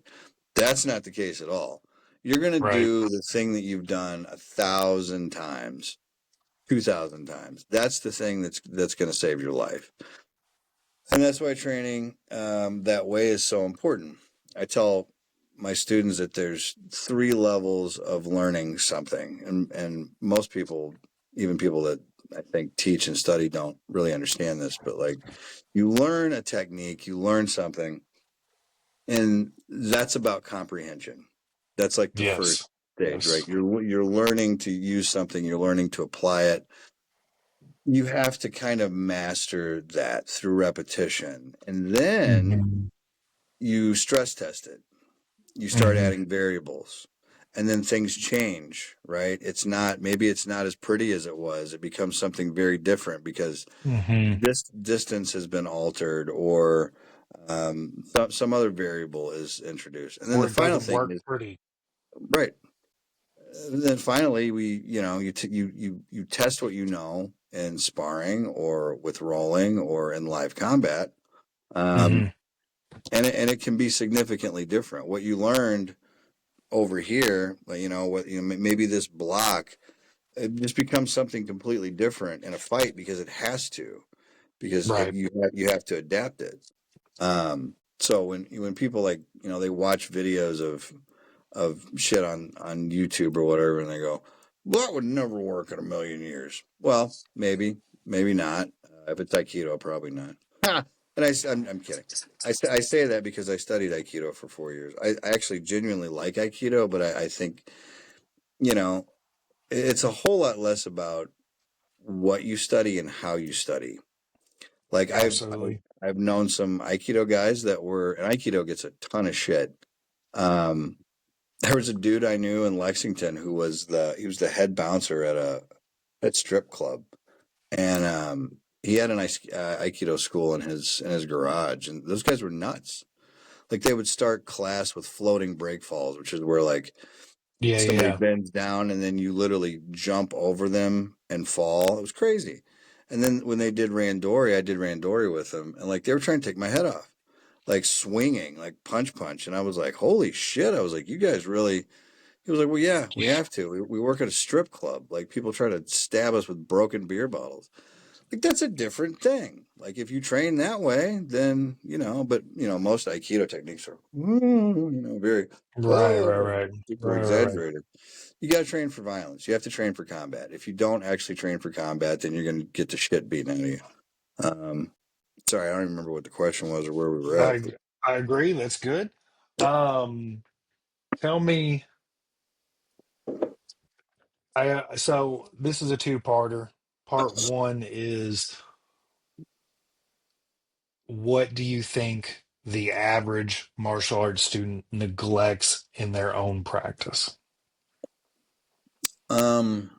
That's not the case at all. You're going to Right. do the thing that you've done 1,000 times, 2,000 times. That's the thing that's going to save your life. And that's why training that way is so important. I tell my students that there's three levels of learning something, and most people, even people that I think teach and study, don't really understand this. But like, you learn a technique, you learn something, and that's about comprehension. That's like the first Yes. stage, right? Yes. You're learning to use something, you're learning to apply it. You have to kind of master that through repetition, and then Hmm. you stress test it. You start Hmm. adding variables, and then things change, right? Maybe it's not as pretty as it was. It becomes something very different because Hmm. this distance has been altered, or some other variable is introduced. And then Or the it final doesn't thing work is, pretty. right. Then finally, you test what you know in sparring or with rolling or in live combat, Hmm. um, and it can be significantly different. What you learned over here, like, maybe this block, it just becomes something completely different in a fight because it has to, because Right. you have to adapt it. So when people, like, they watch videos of shit on YouTube or whatever, and they go, "Well, that would never work in a million years." Well, maybe not. If it's Aikido, probably not. Ha! And I'm kidding. I say that because I studied Aikido for 4 years. I actually genuinely like Aikido, but I think, you know, it's a whole lot less about what you study and how you study. Like, Absolutely. I've known some Aikido guys and Aikido gets a ton of shit. Um, there was a dude I knew in Lexington who he was the head bouncer at a strip club, and he had a nice Aikido school in his garage, and those guys were nuts. Like, they would start class with floating break falls, which is where, like, Yeah. somebody Yeah. bends down and then you literally jump over them and fall. It was crazy. And then when they did randori, I did randori with them, and like, they were trying to take my head off, like swinging, like punch, and I was like, holy shit! I was like, you guys really? He was like, well, yeah, we have to. We work at a strip club. Like, people try to stab us with broken beer bottles. Like, that's a different thing. Like, if you train that way, then, but most Aikido techniques are, very, Right. Right. oh, Right. super Right. Right. Right. exaggerated. You got to train for violence. You have to train for combat. If you don't actually train for combat, then you're going to get the shit beaten out of you. Um, Sorry, I don't even remember what the question was or where we were at. I I agree. That's good. Um, Tell me. So this is a two-parter. Part one is, what do you think the average martial arts student neglects in their own practice? Um,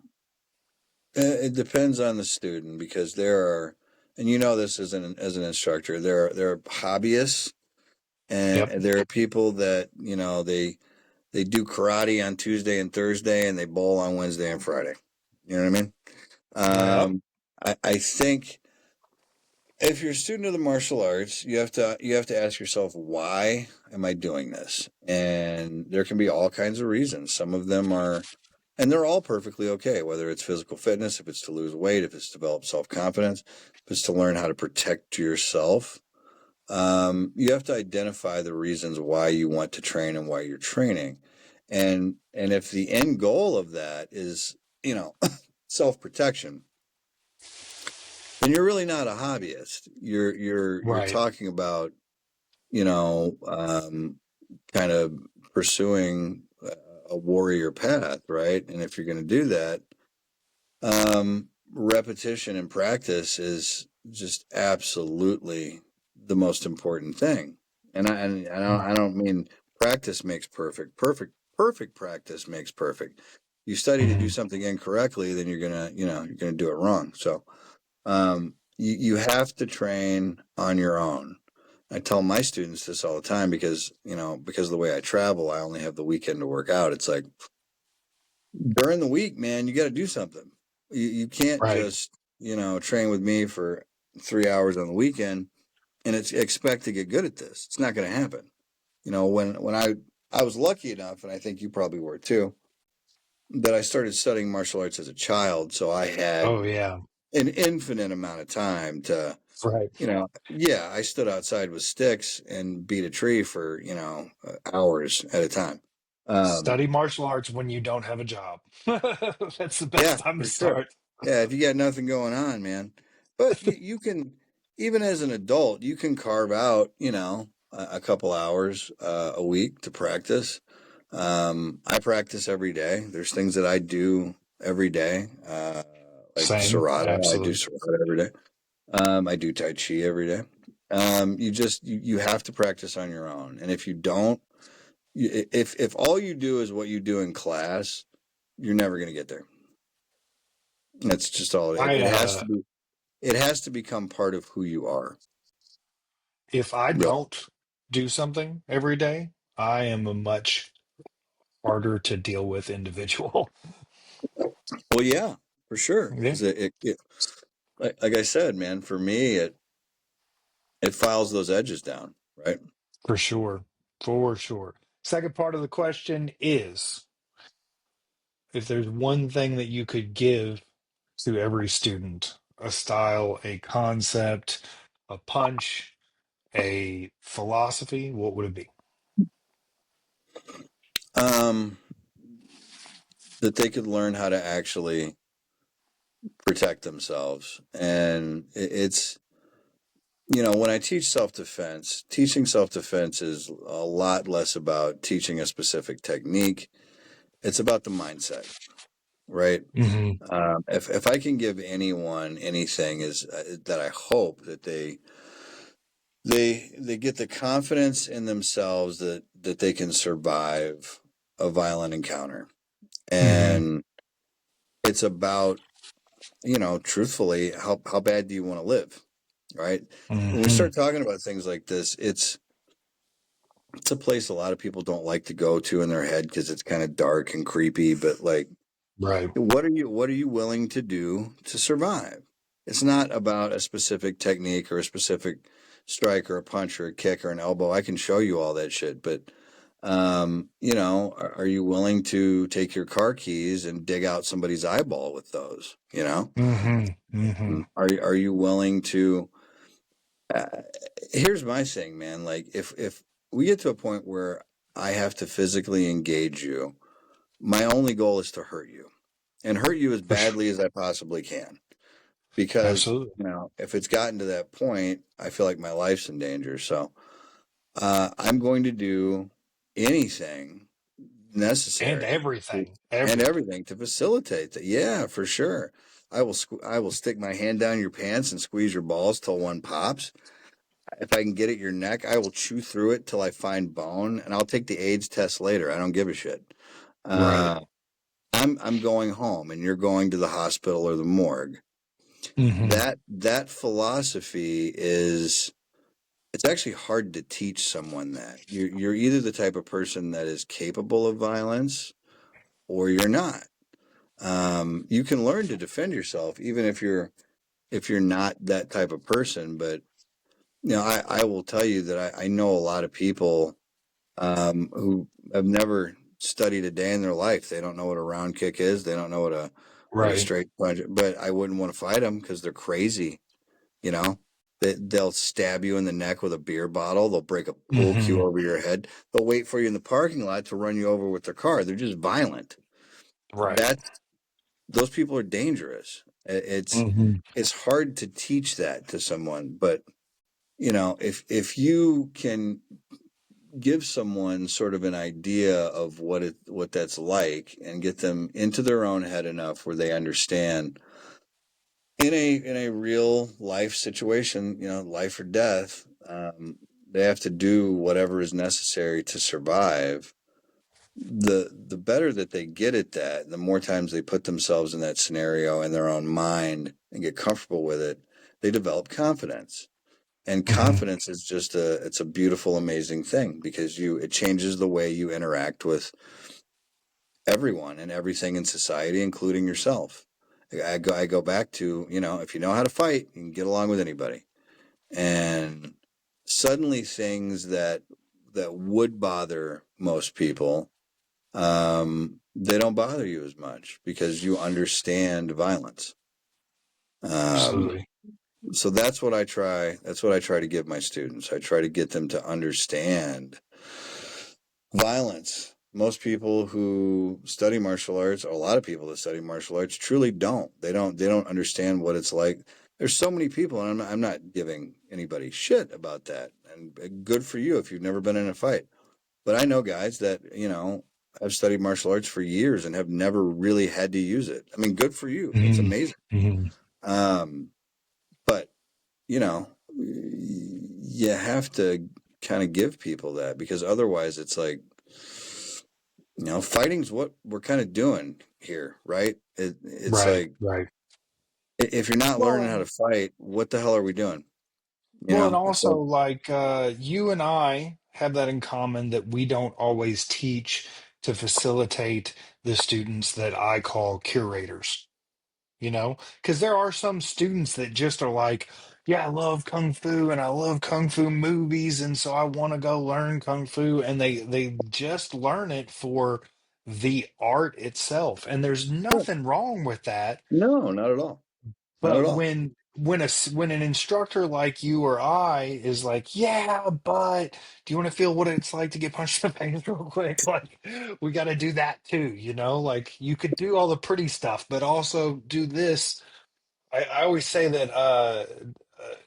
it depends on the student, because there are, and this as an instructor, there are hobbyists, Yep. and there are people that, they do karate on Tuesday and Thursday, and they bowl on Wednesday and Friday. You know what I mean? Yep. I think if you're a student of the martial arts, you have to ask yourself, why am I doing this? And there can be all kinds of reasons. Some of them are, and they're all perfectly okay, whether it's physical fitness, if it's to lose weight, if it's to develop self-confidence, if it's to learn how to protect yourself. You have to identify the reasons why you want to train and why you're training. And if the end goal of that is, self-protection, then you're really not a hobbyist. You're Right. talking about, you know, um, kind of pursuing a warrior path, right? And if you're going to do that, repetition and practice is just absolutely the most important thing. And I don't mean practice makes perfect. Perfect practice makes perfect. You study to do Mhm. something incorrectly, then you're gonna do it wrong. So you have to train on your own. I tell my students this all the time because because of the way I travel, I only have the weekend to work out. It's like during the week, man, you got to do something. You can't Right. just train with me for 3 hours on the weekend and expect to get good at this. It's not going to happen. When I was lucky enough, and I think you probably were too, that I started studying martial arts as a child, so I had Oh yeah. an infinite amount of time to Right. yeah, I stood outside with sticks and beat a tree for hours at a time. Study um martial arts when you don't have a job. That's the best Yeah, time to for sure. start. Yeah, if you got nothing going on, man. But you can, even as an adult, you can carve out, a couple hours a week to practice. I practice every day. There's things that I do every day, like Same. Serrata. I do Absolutely. Serrata every day. I do Tai Chi every day. You have to practice on your own, and if you don't, if all you do is what you do in class, you're never going to get there. That's just all I it has to be. It has to become part of who you are. If I Really. don't do something every day, I am a much harder to deal with individual. Well, yeah, for sure. Yeah, Because like I said, man, for me, it files those edges down, right? for sure. For sure. Second part of the question is, if there's one thing that you could give to every student, a style, a concept, a punch, a philosophy, what would it be? Um, that they could learn how to actually protect themselves, and it's when I teach self-defense, teaching self-defense is a lot less about teaching a specific technique. It's about the mindset, right? Hmm. If I can give anyone anything, is that I hope that they get the confidence in themselves that they can survive a violent encounter. Hmm. And it's about, truthfully, how bad do you want to live, right? When we Hmm. start talking about things like this, it's a place a lot of people don't like to go to in their head because it's kind of dark and creepy, but like, Right. what are you willing to do to survive? It's not about a specific technique or a specific strike or a punch or a kick or an elbow. I can show you all that shit, but are you willing to take your car keys and dig out somebody's eyeball with those? Hmm. Hmm. Are you willing to? Uh, Here's my thing, man. Like if we get to a point where I have to physically engage you, my only goal is to hurt you and hurt you as For sure. badly as I possibly can. Because, Absolutely. if it's gotten to that point, I feel like my life's in danger. So I'm going to do anything And necessary everything. and Everything. everything to facilitate that. Yeah, for sure. I will stick my hand down your pants and squeeze your balls till one pops. If I can get at your neck, I will chew through it till I find bone, and I'll take the AIDS test later. I don't give a shit. Right. Uh, I'm going home, and you're going to the hospital or the morgue. Hmm. That philosophy is it's actually hard to teach someone that. You're either the type of person that is capable of violence or you're not. You can learn to defend yourself even if you're not that type of person. But I will tell you that I know a lot of people who have never studied a day in their life. They don't know what a round kick is. They don't know what a Right. straight punch. But I wouldn't want to fight them because they're crazy. You know, they'll stab you in the neck with a beer bottle. They'll break a pool cue Hmm. over your head. They'll wait for you in the parking lot to run you over with their car. They're just violent. Right. That's those people are dangerous. Hmm. It's hard to teach that to someone, but if you can give someone sort of an idea of what that's like, and get them into their own head enough where they understand in a real life situation, life or death, they have to do whatever is necessary to survive. The better that they get at that, the more times they put themselves in that scenario in their own mind and get comfortable with it, they develop confidence. And Hmm. confidence is just it's a beautiful, amazing thing, because it changes the way you interact with everyone and everything in society, including yourself. I go back to, if you know how to fight, you can get along with anybody. And suddenly things that would bother most people, they don't bother you as much because you understand violence. Um, Absolutely. so that's what I try. That's what I try to give my students. I try to get them to understand violence. Most people who study martial arts, or a lot of people that study martial arts, truly don't. They don't understand what it's like. There's so many people, and I'm not giving anybody shit about that. And good for you if you've never been in a fight. But I know guys that, have studied martial arts for years and have never really had to use it. I mean, good for you. That's Hmm. amazing. Hmm. Um, but you have to kind of give people that, because otherwise it's like, fighting's what we're kind of doing here, right? It's Right, like, right. if you're not learning how Well, to fight, what the hell are we doing? well, and It's also like, like you and I have that in common that we don't always teach to facilitate the students that I call curators. Because there are some students that just are like, yeah, I love kung fu and I love kung fu movies, and so I want to go learn kung fu, and they just learn it for the art itself, and there's yeah, nothing wrong with that. no, not at all. Not at But all. when an instructor like you or I is like, yeah, but do you want to feel what it's like to get punched in the face real quick? Like, we got to do that too, Like, you could do all the pretty stuff, but also do this. I always say that,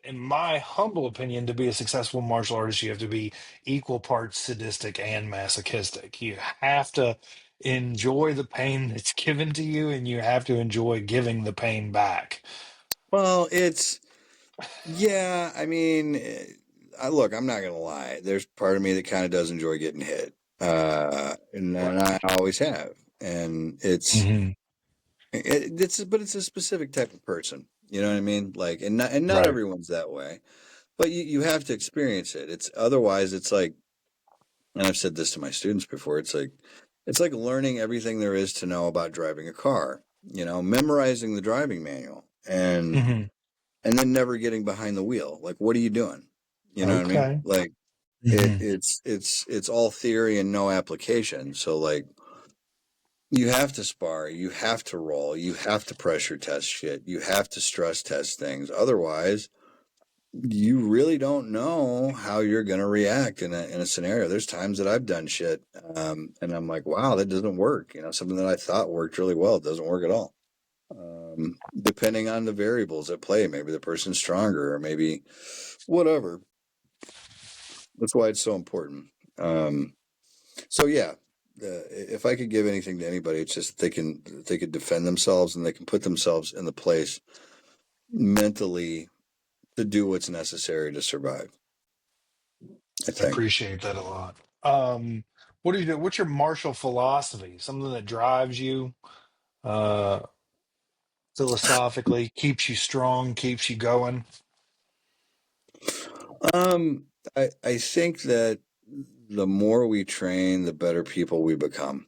in my humble opinion, to be a successful martial artist, you have to be equal parts sadistic and masochistic. You have to enjoy the pain that's given to you, and you have to enjoy giving the pain back. Well, yeah, I mean, I look, I'm not gonna lie. There's part of me that kind of does enjoy getting hit, and I Right. always have. And Hmm. but it's a specific type of person. You know what I mean? Like, and not Right. everyone's that way, but you have to experience it. It's otherwise, it's like, and I've said this to my students before. It's like learning everything there is to know about driving a car. Memorizing the driving manual, Hmm. and then never getting behind the wheel. Like, what are you doing? You know what I mean? Okay. Like, Hmm. it's all theory and no application. So, like, you have to spar, you have to roll, you have to pressure test shit, you have to stress test things. Otherwise, you really don't know how you're going to react in a scenario. There's times that I've done shit, and I'm like, wow, that doesn't work. Something that I thought worked really well doesn't work at all. Depending on the variables at play, maybe the person's stronger, or maybe whatever. That's why it's so important. Um, so yeah, if I could give anything to anybody, it's just they could defend themselves, and they can put themselves in the place mentally to do what's necessary to survive. I I think. appreciate that a lot. What do you do? What's your martial philosophy? Something that drives you, uh, philosophically, keeps you strong, keeps you going. Um, I think that the more we train, the better people we become.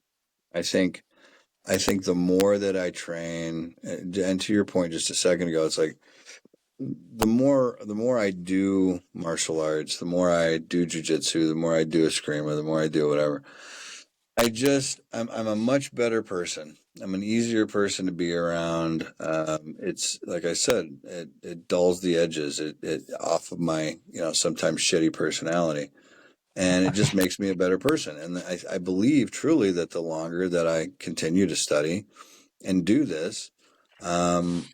I think I think the more that I train, and to your point just a second ago, it's like the more I do martial arts, the more I do jujitsu, the more I do eskrima, the more I do whatever. I'm a much better person. I'm an easier person to be around. It's like I said, it dulls the edges it off of my sometimes shitty personality, and it just makes me a better person. And I believe truly that the longer that I continue to study and do this, um,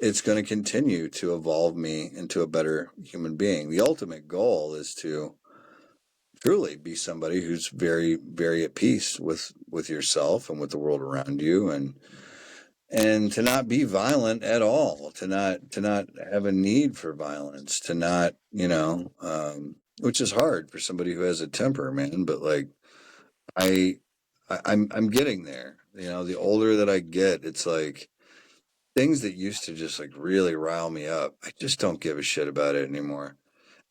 it's going to continue to evolve me into a better human being. The ultimate goal is to truly be somebody who's very, very at peace with yourself and with the world around you, and to not be violent at all, to not have a need for violence, to not, which is hard for somebody who has a temper, man. But like, I, I'm getting there. The older that I get, it's like things that used to just like really rile me up, I just don't give a shit about it anymore.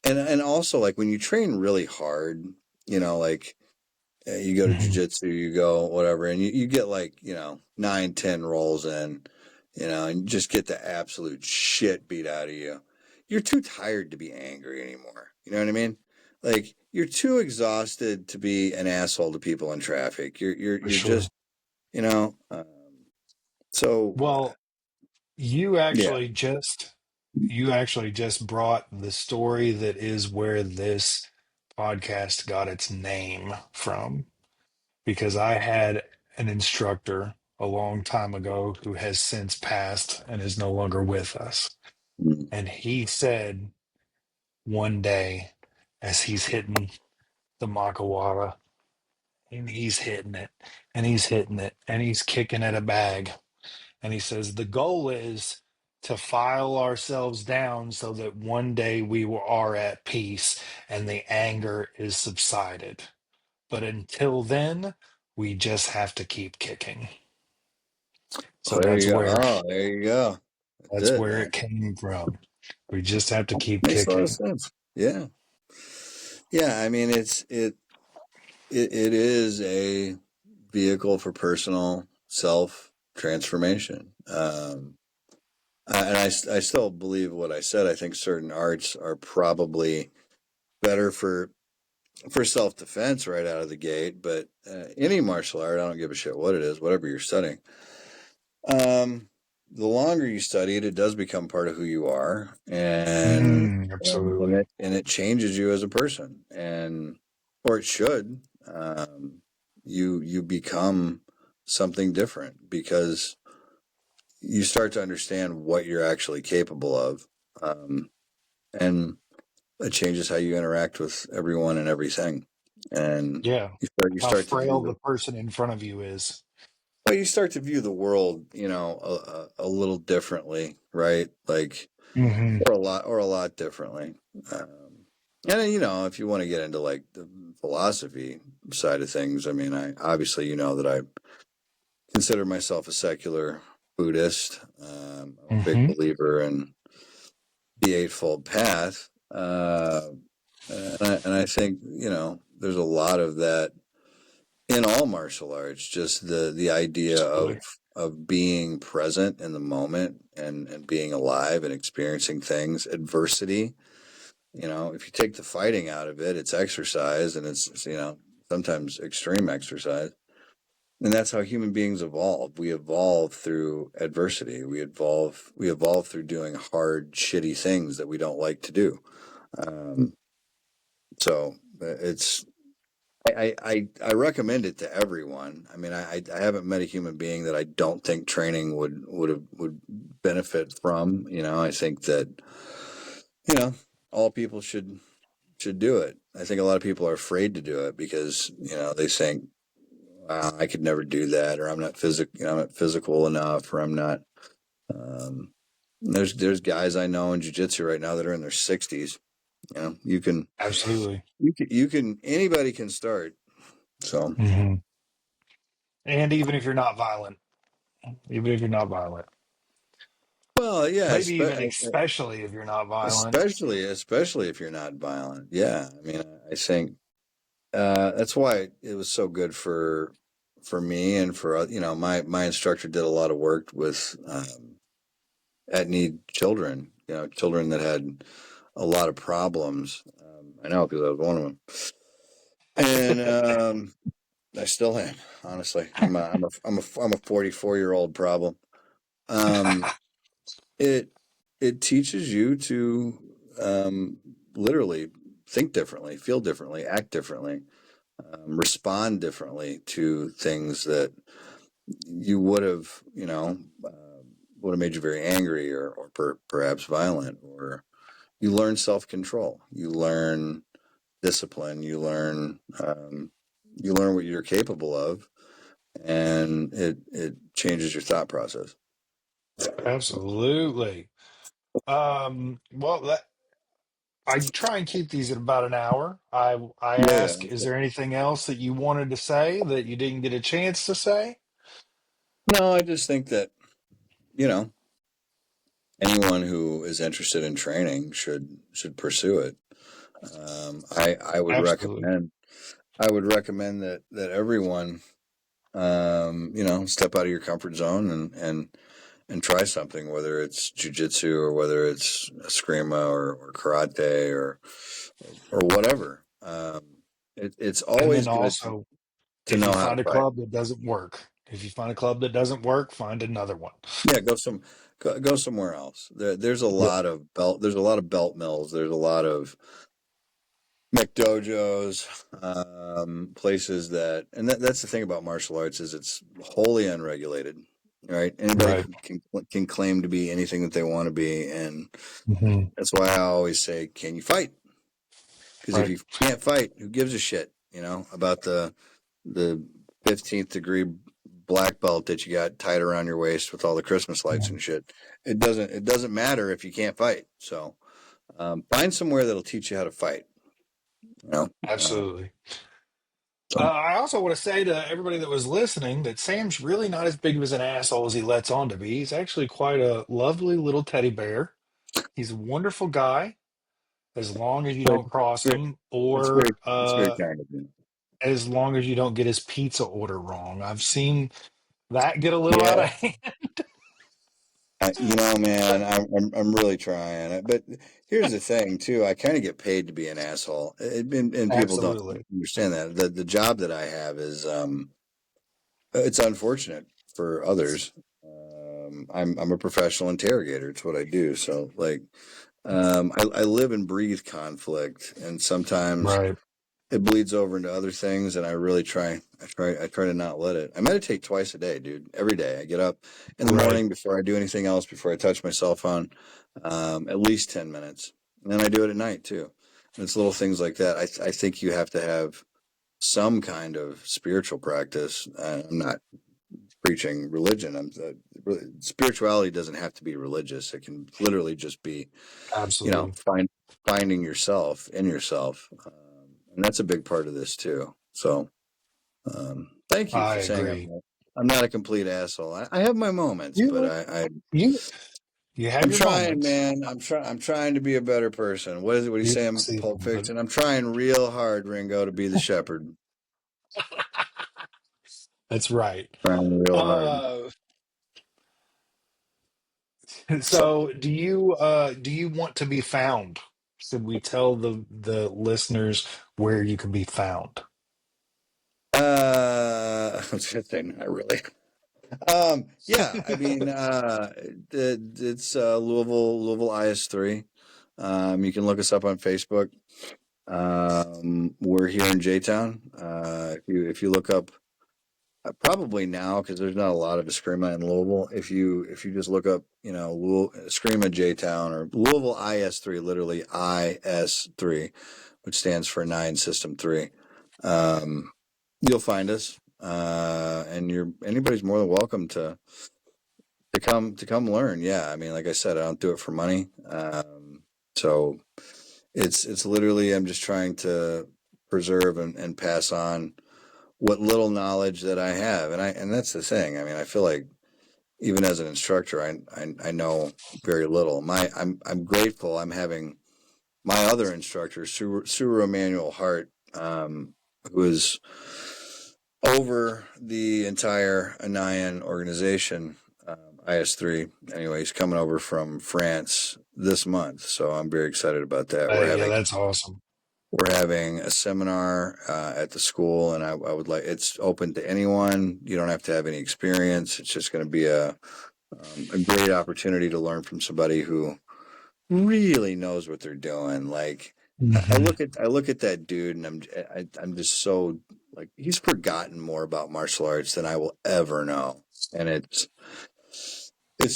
And also, like, when you train really hard, like, you go to Hmm. jujitsu, you go whatever, and you get like, 9, 10 rolls in, and just get the absolute shit beat out of you. You're too tired to be angry anymore. You know what I mean? Like, you're too exhausted to be an asshole to people in traffic. For You're sure. just, you know. So Well, you yeah. actually just you actually just brought the story that is where this podcast got its name from, because I had an instructor a long time ago who has since passed and is no longer with us. Mm. And he said one day, as he's hitting the Makawara, and he's hitting it, and he's hitting it, and he's kicking at a bag. And he says, the goal is to file ourselves down so that one day are at peace and the anger is subsided. But until then, we just have to keep kicking. Oh, So there you go. Oh, there you go. That's that's it, where man. it came from. We just have to keep Makes a lot of kicking. sense. Yeah. Yeah, I mean, it is a vehicle for personal self transformation. And I still believe what I said. I think certain arts are probably better for self defense right out of the gate. But any martial art, I don't give a shit what it is, whatever you're studying. Um, the longer you study it, it does become part of who you are, and Absolutely. it changes you as a person, and or it should. You become something different because you start to understand what you're actually capable of, um, and it changes how you interact with everyone and everything. And Yeah. you How start to view frail the person in front of you is. you start to view the world, a little differently, right? Like, Hmm. or a lot differently. And then, if you want to get into like the philosophy side of things, I mean, I obviously, that I consider myself a secular Buddhist. I'm a big Hmm. believer in the Eightfold Path. And I think, there's a lot of that in all martial arts, just the idea Absolutely. of being present in the moment, and being alive and experiencing things, adversity. If you take the fighting out of it, it's exercise, and it's, sometimes extreme exercise. And that's how human beings evolve. We evolve through adversity. We evolve through doing hard, shitty things that we don't like to do. Um, so it's I recommend it to everyone. I mean, I haven't met a human being that I don't think training would benefit from. I think that, you know all people should do it. I think a lot of people are afraid to do it because, they think, wow, I could never do that, or I'm not physical enough, or I'm not. Um, there's guys I know in jiu-jitsu right now that are in their 60s. You can Absolutely. anybody can start. So, Hmm. And even if you're not violent, even if you're not violent, well, yeah, maybe even especially if you're not violent. especially if you're not violent. Yeah, I mean, I think that's why it was so good for me, and for, my instructor did a lot of work with at need children, children that had a lot of problems. I know because I was one of them, and I still am. Honestly, I'm a 44-year-old problem. Um, it it teaches you to, literally think differently, feel differently, act differently, respond differently to things that you would have made you very angry, or perhaps violent. Or you learn self control. You learn discipline. You learn what you're capable of, and it changes your thought process. Absolutely. Well, I try and keep these at about an hour. I Yeah. ask, is there anything else that you wanted to say that you didn't get a chance to say? No, I just think that, you know, anyone who is interested in training should pursue it. Absolutely. I would recommend that everyone, step out of your comfort zone and try something, whether it's jujitsu or whether it's eskrima or karate or whatever. It's And always then good also, to if know you how to find a fight. club that doesn't work, if you find a club that doesn't work, find another one. Yeah, go somewhere else. There's a Yep. lot of belt mills. There's a lot of McDojos, places that's the thing about martial arts is it's wholly unregulated, right? Anybody Right. can claim to be anything that they want to be, and Hmm. that's why I always say, can you fight? Because if Right. you can't fight, who gives a shit, about the 15th degree black belt that you got tied around your waist with all the Christmas lights Yeah. and shit. It doesn't matter if you can't fight. So find somewhere that'll teach you how to fight. You know. Uh, Absolutely. so I also want to say to everybody that was listening that Sam's really not as big of an asshole as he lets on to be. He's actually quite a lovely little teddy bear. He's a wonderful guy as long as you But don't cross it's him very, or it's very kind of you. as long as you don't get his pizza order wrong. I've seen that get a little out Yeah, of hand. man, I'm really trying. But here's the thing, too. I kind of get paid to be an asshole, and people don't Absolutely. understand that. The job that I have is it's unfortunate for others. I'm a professional interrogator. It's what I do. So like, I live and breathe conflict, and sometimes Right. it bleeds over into other things, and I really try. I try to not let it. I meditate twice a day, dude. Every day, I get up in the Right. morning before I do anything else, before I touch my cell phone, at least 10 minutes, and then I do it at night too. And it's little things like that. I think you have to have some kind of spiritual practice. I'm not preaching religion. Spirituality doesn't have to be religious. It can literally just be, Absolutely. finding yourself in yourself, and that's a big part of this too. So, thank you I for saying agree. I'm not a complete asshole. I have my moments, but You you you have I'm your trying, moments. man. I'm trying to be a better person. What is it? What do you You say? I'm see, Pulp but Fiction. I'm trying real hard, Ringo, to be the shepherd. that's right. Trying real hard. Uh, So, so do you want to be found? Should we tell the listeners where you can be found? I was gonna say not really. Yeah, I mean, it's Louisville IS3. You can look us up on Facebook. We're here in J-Town. If you look up, probably now because there's not a lot of Eskrima in Louisville. If you just look up, Eskrima J-Town or Louisville IS3, literally IS3, which stands for Nine System 3. You'll find us, and anybody's more than welcome to come learn. Yeah, I mean, like I said, I don't do it for money. So it's literally I'm just trying to preserve and pass on what little knowledge that I have, and that's the thing. I mean, I feel like even as an instructor, I know very little. I'm grateful. I'm having my other instructor, Suru Emmanuel Hart, who is over the entire Anayan organization, IS3. Anyway, he's coming over from France this month, so I'm very excited about that. We're Yeah, having that's awesome. we're having a seminar at the school, and I would like it's open to anyone. You don't have to have any experience. It's just going to be a great opportunity to learn from somebody who really knows what they're doing. Like Hmm. I look at that dude, and I'm just so like he's forgotten more about martial arts than I will ever know, and it's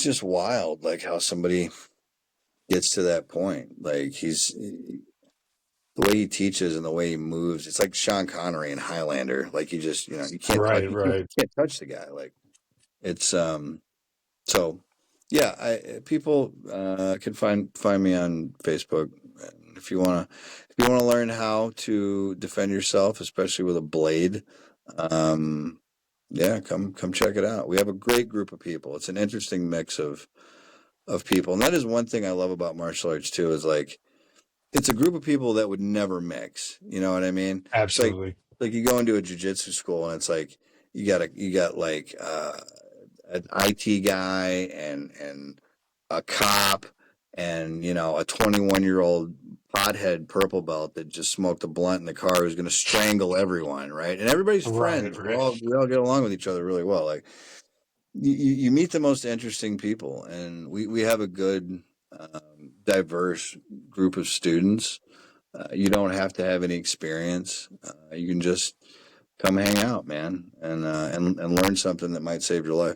just wild, like how somebody gets to that point. Like the way he teaches and the way he moves, it's like Sean Connery in Highlander. Like you can't touch, Right, right. you can't touch the guy. Like it's so yeah. People can find me on Facebook. And if you wanna learn how to defend yourself, especially with a blade, um, yeah, come check it out. We have a great group of people. It's an interesting mix of people, and that is one thing I love about martial arts too. Is like it's a group of people that would never mix. You know what I mean? It's Absolutely. like you go into a jujitsu school and it's like you got like an IT guy and a cop and a 21-year-old pothead purple belt that just smoked a blunt in the car who's going to strangle everyone, right? And everybody's Right, friends. right. We all get along with each other really well. Like you meet the most interesting people, and we have a good diverse group of students. You don't have to have any experience. You can just come hang out, man, and learn something that might save your life.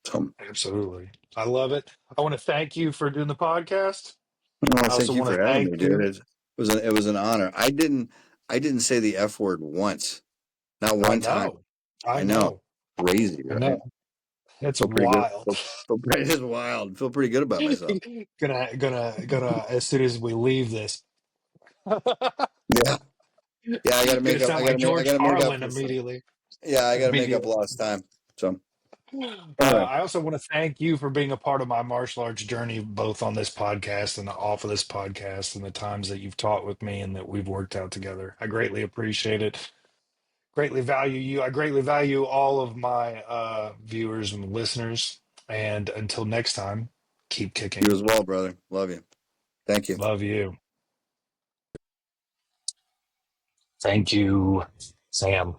So, Absolutely. I love it. I want to thank you for doing the podcast. well, I also thank you want for to having thank me, dude. you. It was an honor. I didn't say the F word once, not I one time. know. I I know, know. crazy, I right? know. It's Feel pretty good. wild. It is wild. Feel pretty good about myself. Gonna as soon as we leave this. Yeah, yeah. Gonna sound like I George gotta make up Carlin for some. immediately. Yeah, I gotta make up Immediately. lost time. So anyway, I also want to thank you for being a part of my martial arts journey, both on this podcast and off of this podcast, and the times that you've taught with me and that we've worked out together. I greatly appreciate it. Greatly value you. I greatly value all of my viewers and listeners. And until next time, keep you kicking. as well, brother. Love you. Thank you. Love you. Thank you, Sam,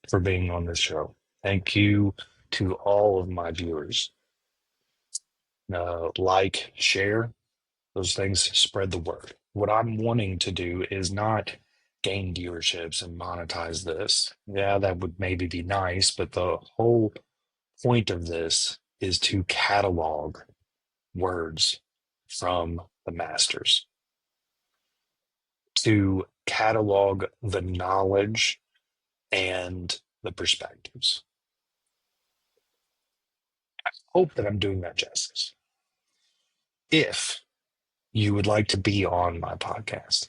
for being on this show. Thank you to all of my viewers. Like, share, those things spread the word. What I'm wanting to do is not gain viewerships and monetize this. Yeah, that would maybe be nice, but the whole point of this is to catalog words from the masters, to catalog the knowledge and the perspectives. Hope that I'm doing that justice. If you would like to be on my podcast,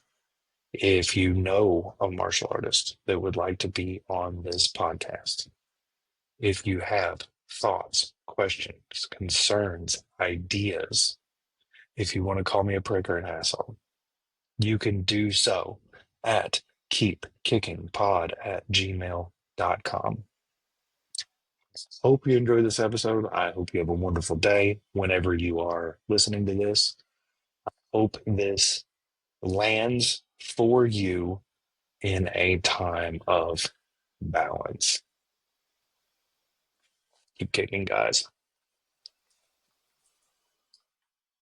if you know a martial artist that would like to be on this podcast, if you have thoughts, questions, concerns, ideas, if you want to call me a prick or an asshole, you can do so at keepkickingpod@gmail.com. Hope you enjoyed this episode. I hope you have a wonderful day whenever you are listening to this. Hope this lands for you in a time of balance. Keep kicking, guys.